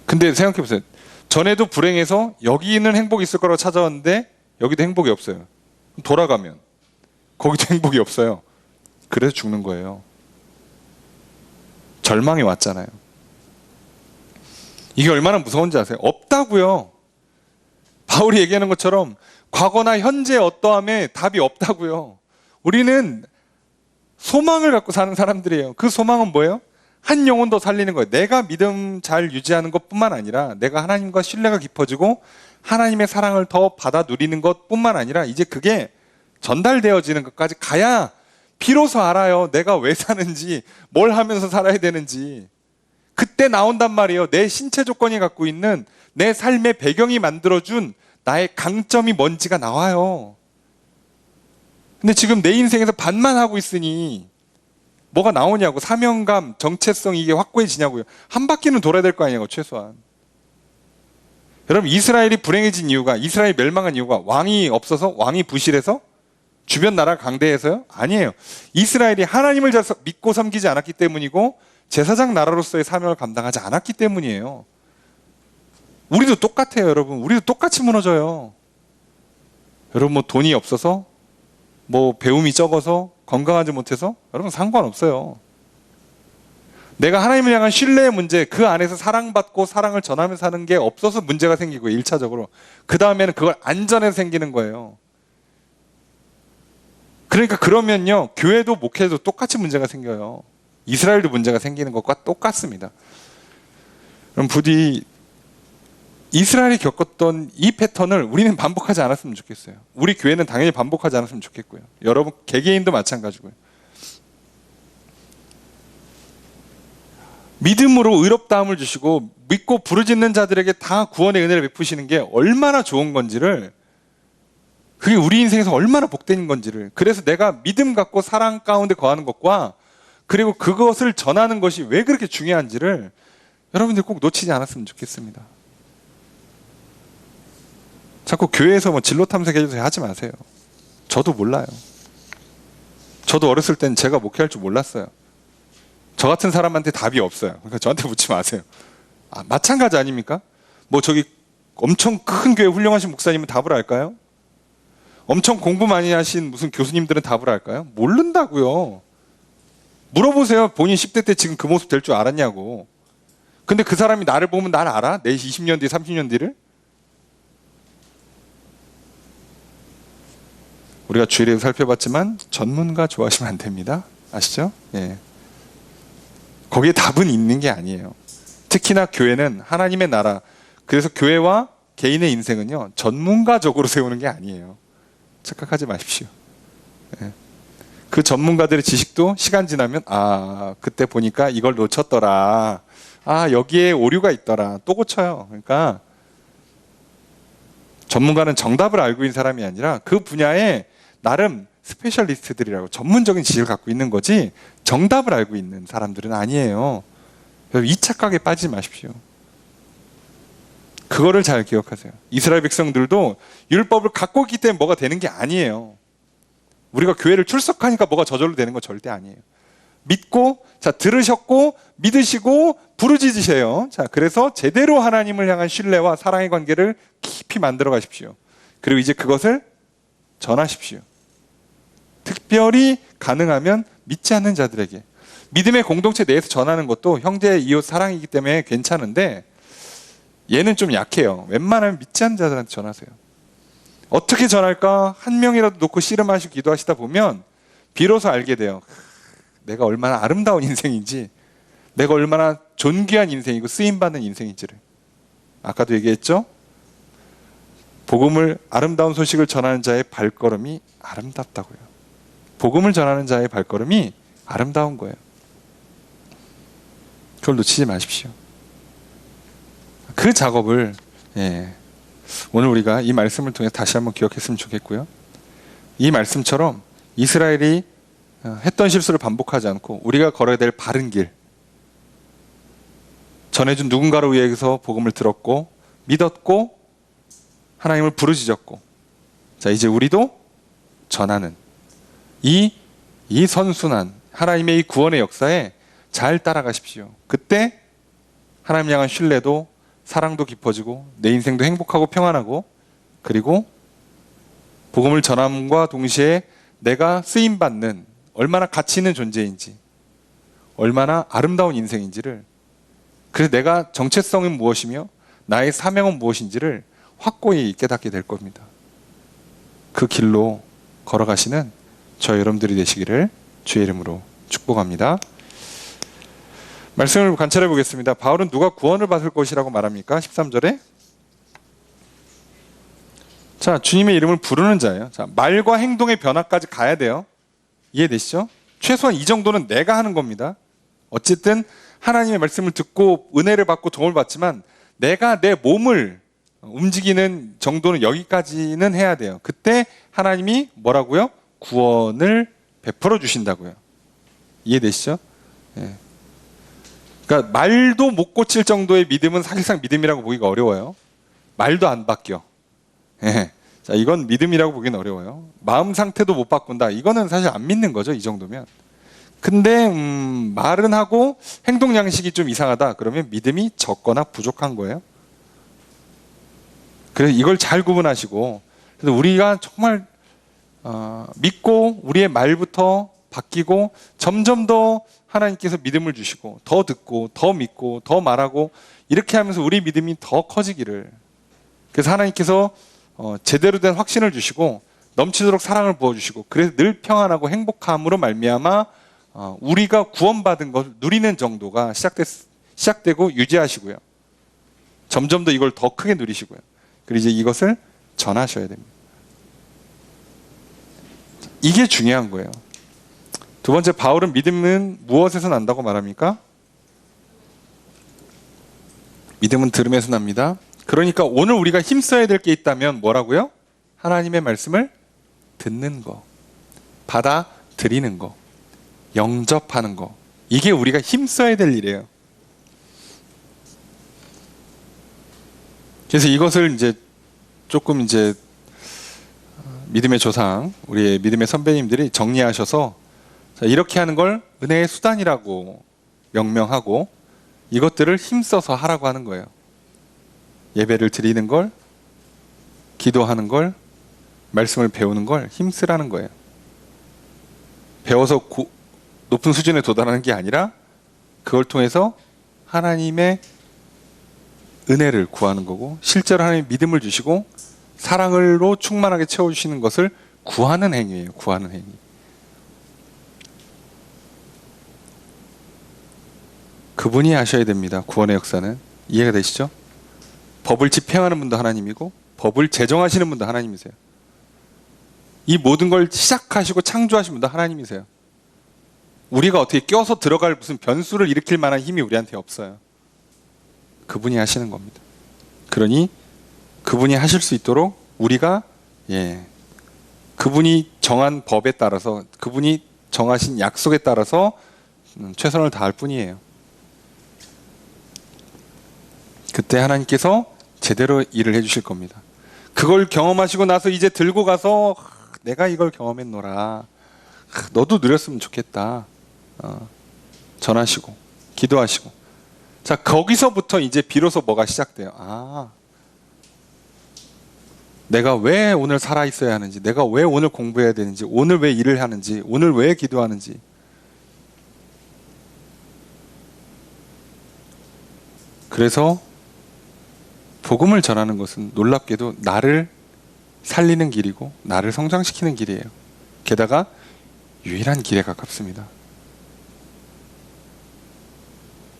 근데 생각해보세요. 전에도 불행해서 여기는 행복이 있을 거라고 찾아왔는데 여기도 행복이 없어요. 돌아가면 거기도 행복이 없어요. 그래서 죽는 거예요. 절망이 왔잖아요. 이게 얼마나 무서운지 아세요? 없다고요. 바울이 얘기하는 것처럼 과거나 현재 어떠함에 답이 없다고요. 우리는 소망을 갖고 사는 사람들이에요. 그 소망은 뭐예요? 한 영혼 더 살리는 거예요. 내가 믿음 잘 유지하는 것뿐만 아니라 내가 하나님과 신뢰가 깊어지고 하나님의 사랑을 더 받아 누리는 것뿐만 아니라 이제 그게 전달되어지는 것까지 가야 비로소 알아요. 내가 왜 사는지, 뭘 하면서 살아야 되는지. 그때 나온단 말이에요. 내 신체 조건이 갖고 있는 내 삶의 배경이 만들어준 나의 강점이 뭔지가 나와요. 근데 지금 내 인생에서 반만 하고 있으니 뭐가 나오냐고. 사명감, 정체성 이게 확고해지냐고요. 한 바퀴는 돌아야 될 거 아니냐고, 최소한. 여러분, 이스라엘이 불행해진 이유가, 이스라엘이 멸망한 이유가 왕이 없어서, 왕이 부실해서, 주변 나라 강대해서요? 아니에요. 이스라엘이 하나님을 잘 믿고 섬기지 않았기 때문이고 제사장 나라로서의 사명을 감당하지 않았기 때문이에요. 우리도 똑같아요, 여러분. 우리도 똑같이 무너져요. 여러분, 뭐 돈이 없어서, 뭐 배움이 적어서, 건강하지 못해서, 여러분 상관없어요. 내가 하나님을 향한 신뢰의 문제, 그 안에서 사랑받고 사랑을 전하며 사는 게 없어서 문제가 생기고 1차적으로. 그 다음에는 그걸 안전해서 생기는 거예요. 그러니까 그러면요, 교회도 목회도 똑같이 문제가 생겨요. 이스라엘도 문제가 생기는 것과 똑같습니다. 그럼 부디 이스라엘이 겪었던 이 패턴을 우리는 반복하지 않았으면 좋겠어요. 우리 교회는 당연히 반복하지 않았으면 좋겠고요. 여러분 개개인도 마찬가지고요. 믿음으로 의롭다함을 주시고 믿고 부르짖는 자들에게 다 구원의 은혜를 베푸시는 게 얼마나 좋은 건지를, 그게 우리 인생에서 얼마나 복된 건지를, 그래서 내가 믿음 갖고 사랑 가운데 거하는 것과 그리고 그것을 전하는 것이 왜 그렇게 중요한지를 여러분들 꼭 놓치지 않았으면 좋겠습니다. 자꾸 교회에서 뭐 진로 탐색해주세요 하지 마세요. 저도 몰라요. 저도 어렸을 땐 제가 목회할 줄 몰랐어요. 저 같은 사람한테 답이 없어요. 그러니까 저한테 묻지 마세요. 마찬가지 아닙니까? 뭐 저기 엄청 큰 교회 훌륭하신 목사님은 답을 할까요? 엄청 공부 많이 하신 무슨 교수님들은 답을 할까요? 모른다고요. 물어보세요. 본인 10대 때 지금 그 모습 될 줄 알았냐고. 근데 그 사람이 나를 보면 날 알아? 내 20년 뒤, 30년 뒤를? 우리가 주일에 살펴봤지만 전문가 좋아하시면 안 됩니다. 아시죠? 예. 거기에 답은 있는 게 아니에요. 특히나 교회는 하나님의 나라. 그래서 교회와 개인의 인생은요, 전문가적으로 세우는 게 아니에요. 착각하지 마십시오. 예. 그 전문가들의 지식도 시간 지나면 그때 보니까 이걸 놓쳤더라. 여기에 오류가 있더라. 또 고쳐요. 그러니까 전문가는 정답을 알고 있는 사람이 아니라 그 분야에 나름 스페셜리스트들이라고 전문적인 지식을 갖고 있는 거지 정답을 알고 있는 사람들은 아니에요. 이 착각에 빠지지 마십시오. 그거를 잘 기억하세요. 이스라엘 백성들도 율법을 갖고 있기 때문에 뭐가 되는 게 아니에요. 우리가 교회를 출석하니까 뭐가 저절로 되는 거 절대 아니에요. 믿고, 들으셨고, 믿으시고, 부르짖으세요. 그래서 제대로 하나님을 향한 신뢰와 사랑의 관계를 깊이 만들어 가십시오. 그리고 이제 그것을 전하십시오. 특별히 가능하면 믿지 않는 자들에게. 믿음의 공동체 내에서 전하는 것도 형제, 이웃, 사랑이기 때문에 괜찮은데 얘는 좀 약해요. 웬만하면 믿지 않는 자들한테 전하세요. 어떻게 전할까? 한 명이라도 놓고 씨름하시고 기도하시다 보면 비로소 알게 돼요. 내가 얼마나 아름다운 인생인지, 내가 얼마나 존귀한 인생이고 쓰임받는 인생인지를. 아까도 얘기했죠? 복음을, 아름다운 소식을 전하는 자의 발걸음이 아름답다고요. 복음을 전하는 자의 발걸음이 아름다운 거예요. 그걸 놓치지 마십시오. 그 작업을 오늘 우리가 이 말씀을 통해서 다시 한번 기억했으면 좋겠고요. 이 말씀처럼 이스라엘이 했던 실수를 반복하지 않고 우리가 걸어야 될 바른 길, 전해준 누군가로 의해서 복음을 들었고 믿었고 하나님을 부르짖었고, 이제 우리도 전하는 이 선순환, 하나님의 이 구원의 역사에 잘 따라가십시오. 그때 하나님 향한 신뢰도, 사랑도 깊어지고 내 인생도 행복하고 평안하고, 그리고 복음을 전함과 동시에 내가 쓰임받는 얼마나 가치 있는 존재인지, 얼마나 아름다운 인생인지를, 그래서 내가 정체성은 무엇이며 나의 사명은 무엇인지를 확고히 깨닫게 될 겁니다. 그 길로 걸어가시는 저 여러분들이 되시기를 주의 이름으로 축복합니다. 말씀을 관찰해 보겠습니다. 바울은 누가 구원을 받을 것이라고 말합니까? 13절에 주님의 이름을 부르는 자예요. 말과 행동의 변화까지 가야 돼요. 이해되시죠? 최소한 이 정도는 내가 하는 겁니다. 어쨌든 하나님의 말씀을 듣고 은혜를 받고 도움을 받지만 내가 내 몸을 움직이는 정도는 여기까지는 해야 돼요. 그때 하나님이 뭐라고요? 구원을 베풀어 주신다고요. 이해되시죠? 그러니까 말도 못 고칠 정도의 믿음은 사실상 믿음이라고 보기가 어려워요. 말도 안 바뀌어. 이건 믿음이라고 보기는 어려워요. 마음 상태도 못 바꾼다. 이거는 사실 안 믿는 거죠. 이 정도면. 근데 말은 하고 행동 양식이 좀 이상하다. 그러면 믿음이 적거나 부족한 거예요. 그래서 이걸 잘 구분하시고, 그래서 우리가 정말 믿고 우리의 말부터 바뀌고 점점 더 하나님께서 믿음을 주시고 더 듣고 더 믿고 더 말하고 이렇게 하면서 우리 믿음이 더 커지기를, 그래서 하나님께서 제대로 된 확신을 주시고 넘치도록 사랑을 부어주시고, 그래서 늘 평안하고 행복함으로 말미암아 우리가 구원받은 걸 누리는 정도가 시작되고 유지하시고요. 점점 더 이걸 더 크게 누리시고요. 그리고 이제 이것을 전하셔야 됩니다. 이게 중요한 거예요. 두 번째, 바울은 믿음은 무엇에서 난다고 말합니까? 믿음은 들음에서 납니다. 그러니까 오늘 우리가 힘써야 될 게 있다면 뭐라고요? 하나님의 말씀을 듣는 거, 받아들이는 거, 영접하는 거, 이게 우리가 힘써야 될 일이에요. 그래서 이것을 이제 조금 이제 믿음의 조상, 우리의 믿음의 선배님들이 정리하셔서 이렇게 하는 걸 은혜의 수단이라고 명명하고 이것들을 힘써서 하라고 하는 거예요. 예배를 드리는 걸, 기도하는 걸, 말씀을 배우는 걸 힘쓰라는 거예요. 배워서 높은 수준에 도달하는 게 아니라 그걸 통해서 하나님의 은혜를 구하는 거고, 실제로 하나님 믿음을 주시고 사랑으로 충만하게 채워주시는 것을 구하는 행위예요. 구하는 행위. 그분이 하셔야 됩니다. 구원의 역사는. 이해가 되시죠? 법을 집행하는 분도 하나님이고 법을 제정하시는 분도 하나님이세요. 이 모든 걸 시작하시고 창조하신 분도 하나님이세요. 우리가 어떻게 껴서 들어갈 무슨 변수를 일으킬 만한 힘이 우리한테 없어요. 그분이 하시는 겁니다. 그러니 그분이 하실 수 있도록 우리가 그분이 정한 법에 따라서, 그분이 정하신 약속에 따라서 최선을 다할 뿐이에요. 그때 하나님께서 제대로 일을 해주실 겁니다. 그걸 경험하시고 나서 이제 들고 가서 내가 이걸 경험했노라, 너도 누렸으면 좋겠다, 전하시고 기도하시고. 자, 거기서부터 이제 비로소 뭐가 시작돼요. 내가 왜 오늘 살아있어야 하는지, 내가 왜 오늘 공부해야 되는지, 오늘 왜 일을 하는지, 오늘 왜 기도하는지. 그래서 복음을 전하는 것은 놀랍게도 나를 살리는 길이고 나를 성장시키는 길이에요. 게다가 유일한 길에 가깝습니다.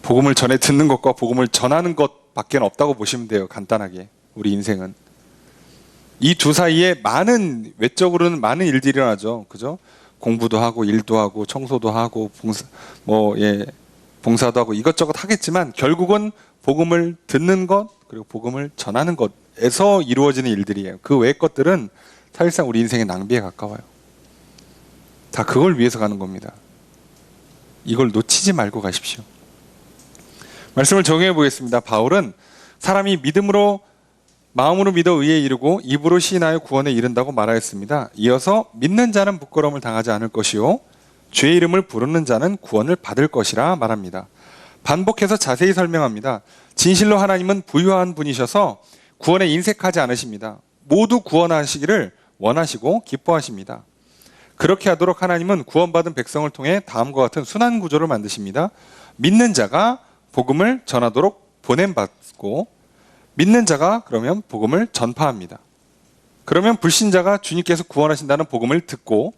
복음을 전해 듣는 것과 복음을 전하는 것밖에 없다고 보시면 돼요. 간단하게. 우리 인생은 이 두 사이에 많은, 외적으로는 많은 일들이 일어나죠. 그죠? 공부도 하고 일도 하고 청소도 하고 봉사도 하고 이것저것 하겠지만 결국은 복음을 듣는 것, 그리고 복음을 전하는 것에서 이루어지는 일들이에요. 그 외의 것들은 사실상 우리 인생의 낭비에 가까워요. 다 그걸 위해서 가는 겁니다. 이걸 놓치지 말고 가십시오. 말씀을 정리해 보겠습니다. 바울은 사람이 마음으로 믿어 의에 이르고 입으로 시인하여 구원에 이른다고 말하였습니다. 이어서 믿는 자는 부끄러움을 당하지 않을 것이요 주의 이름을 부르는 자는 구원을 받을 것이라 말합니다. 반복해서 자세히 설명합니다. 진실로 하나님은 부유한 분이셔서 구원에 인색하지 않으십니다. 모두 구원하시기를 원하시고 기뻐하십니다. 그렇게 하도록 하나님은 구원받은 백성을 통해 다음과 같은 순환 구조를 만드십니다. 믿는 자가 복음을 전하도록 보냄받고, 믿는 자가 그러면 복음을 전파합니다. 그러면 불신자가 주님께서 구원하신다는 복음을 듣고,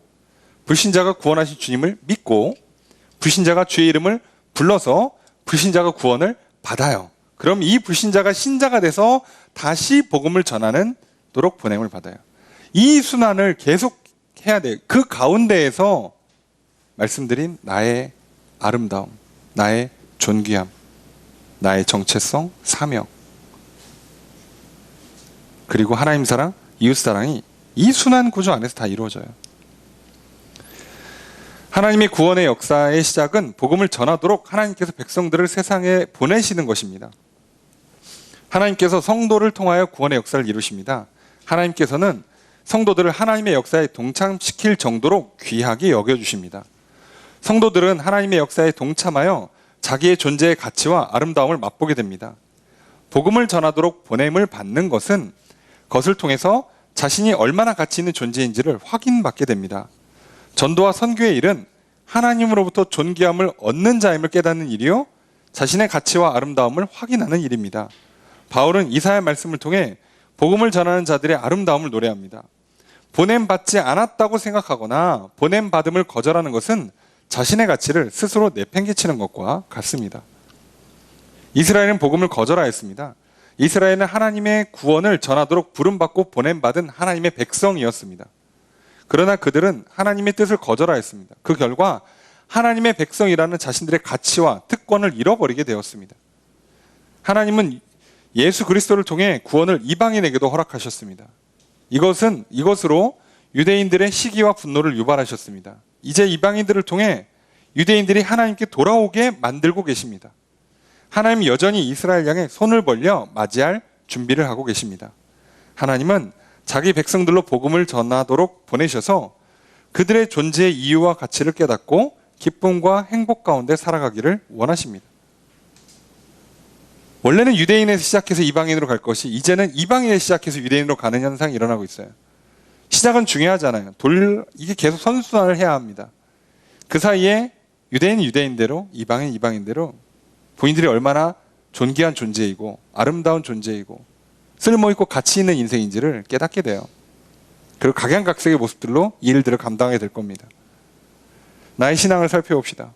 불신자가 구원하신 주님을 믿고, 불신자가 주의 이름을 불러서 불신자가 구원을 받아요. 그럼 이 불신자가 신자가 돼서 다시 복음을 전하는 도록 보냄을 받아요. 이 순환을 계속 해야 돼요. 그 가운데에서 말씀드린 나의 아름다움, 나의 존귀함, 나의 정체성, 사명, 그리고 하나님 사랑, 이웃 사랑이 이 순환 구조 안에서 다 이루어져요. 하나님의 구원의 역사의 시작은 복음을 전하도록 하나님께서 백성들을 세상에 보내시는 것입니다. 하나님께서 성도를 통하여 구원의 역사를 이루십니다. 하나님께서는 성도들을 하나님의 역사에 동참시킬 정도로 귀하게 여겨주십니다. 성도들은 하나님의 역사에 동참하여 자기의 존재의 가치와 아름다움을 맛보게 됩니다. 복음을 전하도록 보냄을 받는 것은 그것을 통해서 자신이 얼마나 가치 있는 존재인지를 확인받게 됩니다. 전도와 선교의 일은 하나님으로부터 존귀함을 얻는 자임을 깨닫는 일이요, 자신의 가치와 아름다움을 확인하는 일입니다. 바울은 이사야 말씀을 통해 복음을 전하는 자들의 아름다움을 노래합니다. 보냄받지 않았다고 생각하거나 보냄받음을 거절하는 것은 자신의 가치를 스스로 내팽개치는 것과 같습니다. 이스라엘은 복음을 거절하였습니다. 이스라엘은 하나님의 구원을 전하도록 부름받고 보냄받은 하나님의 백성이었습니다. 그러나 그들은 하나님의 뜻을 거절하였습니다. 그 결과 하나님의 백성이라는 자신들의 가치와 특권을 잃어버리게 되었습니다. 하나님은 예수 그리스도를 통해 구원을 이방인에게도 허락하셨습니다. 이것으로 유대인들의 시기와 분노를 유발하셨습니다. 이제 이방인들을 통해 유대인들이 하나님께 돌아오게 만들고 계십니다. 하나님은 여전히 이스라엘 향해 손을 벌려 맞이할 준비를 하고 계십니다. 하나님은 자기 백성들로 복음을 전하도록 보내셔서 그들의 존재의 이유와 가치를 깨닫고 기쁨과 행복 가운데 살아가기를 원하십니다. 원래는 유대인에서 시작해서 이방인으로 갈 것이 이제는 이방인에서 시작해서 유대인으로 가는 현상이 일어나고 있어요. 시작은 중요하잖아요. 이게 계속 선순환을 해야 합니다. 그 사이에 유대인은 유대인대로, 이방인 이방인대로 본인들이 얼마나 존귀한 존재이고 아름다운 존재이고 쓸모있고 가치 있는 인생인지를 깨닫게 돼요. 그리고 각양각색의 모습들로 이 일들을 감당하게 될 겁니다. 나의 신앙을 살펴봅시다.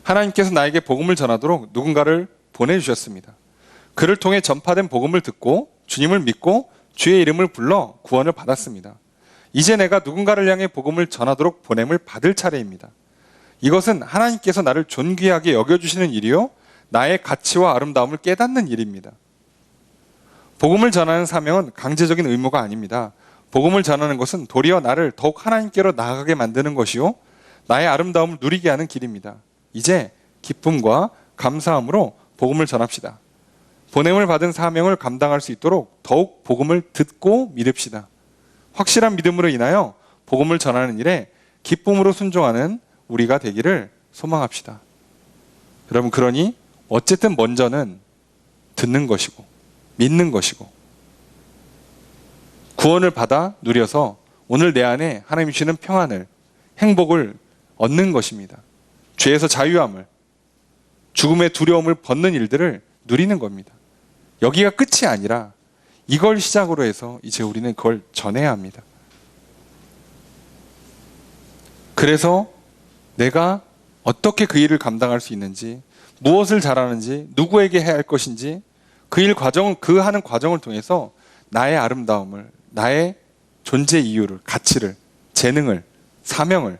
하나님께서 나에게 복음을 전하도록 누군가를 보내주셨습니다. 그를 통해 전파된 복음을 듣고 주님을 믿고 주의 이름을 불러 구원을 받았습니다. 이제 내가 누군가를 향해 복음을 전하도록 보냄을 받을 차례입니다. 이것은 하나님께서 나를 존귀하게 여겨주시는 일이요 나의 가치와 아름다움을 깨닫는 일입니다. 복음을 전하는 사명은 강제적인 의무가 아닙니다. 복음을 전하는 것은 도리어 나를 더욱 하나님께로 나아가게 만드는 것이요 나의 아름다움을 누리게 하는 길입니다. 이제 기쁨과 감사함으로 복음을 전합시다. 보냄을 받은 사명을 감당할 수 있도록 더욱 복음을 듣고 믿읍시다. 확실한 믿음으로 인하여 복음을 전하는 일에 기쁨으로 순종하는 우리가 되기를 소망합시다. 여러분, 그러니 어쨌든 먼저는 듣는 것이고 믿는 것이고 구원을 받아 누려서 오늘 내 안에 하나님이 주시는 평안을, 행복을 얻는 것입니다. 죄에서 자유함을, 죽음의 두려움을 벗는 일들을 누리는 겁니다. 여기가 끝이 아니라 이걸 시작으로 해서 이제 우리는 그걸 전해야 합니다. 그래서 내가 어떻게 그 일을 감당할 수 있는지, 무엇을 잘하는지, 누구에게 해야 할 것인지 그 일 과정, 그 하는 과정을 통해서 나의 아름다움을, 나의 존재 이유를, 가치를, 재능을, 사명을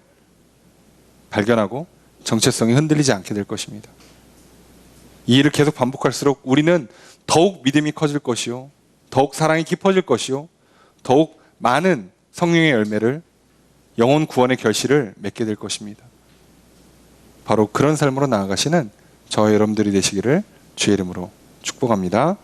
발견하고 정체성이 흔들리지 않게 될 것입니다. 이 일을 계속 반복할수록 우리는 더욱 믿음이 커질 것이요, 더욱 사랑이 깊어질 것이요, 더욱 많은 성령의 열매를, 영혼 구원의 결실을 맺게 될 것입니다. 바로 그런 삶으로 나아가시는 저와 여러분들이 되시기를 주의 이름으로 축복합니다.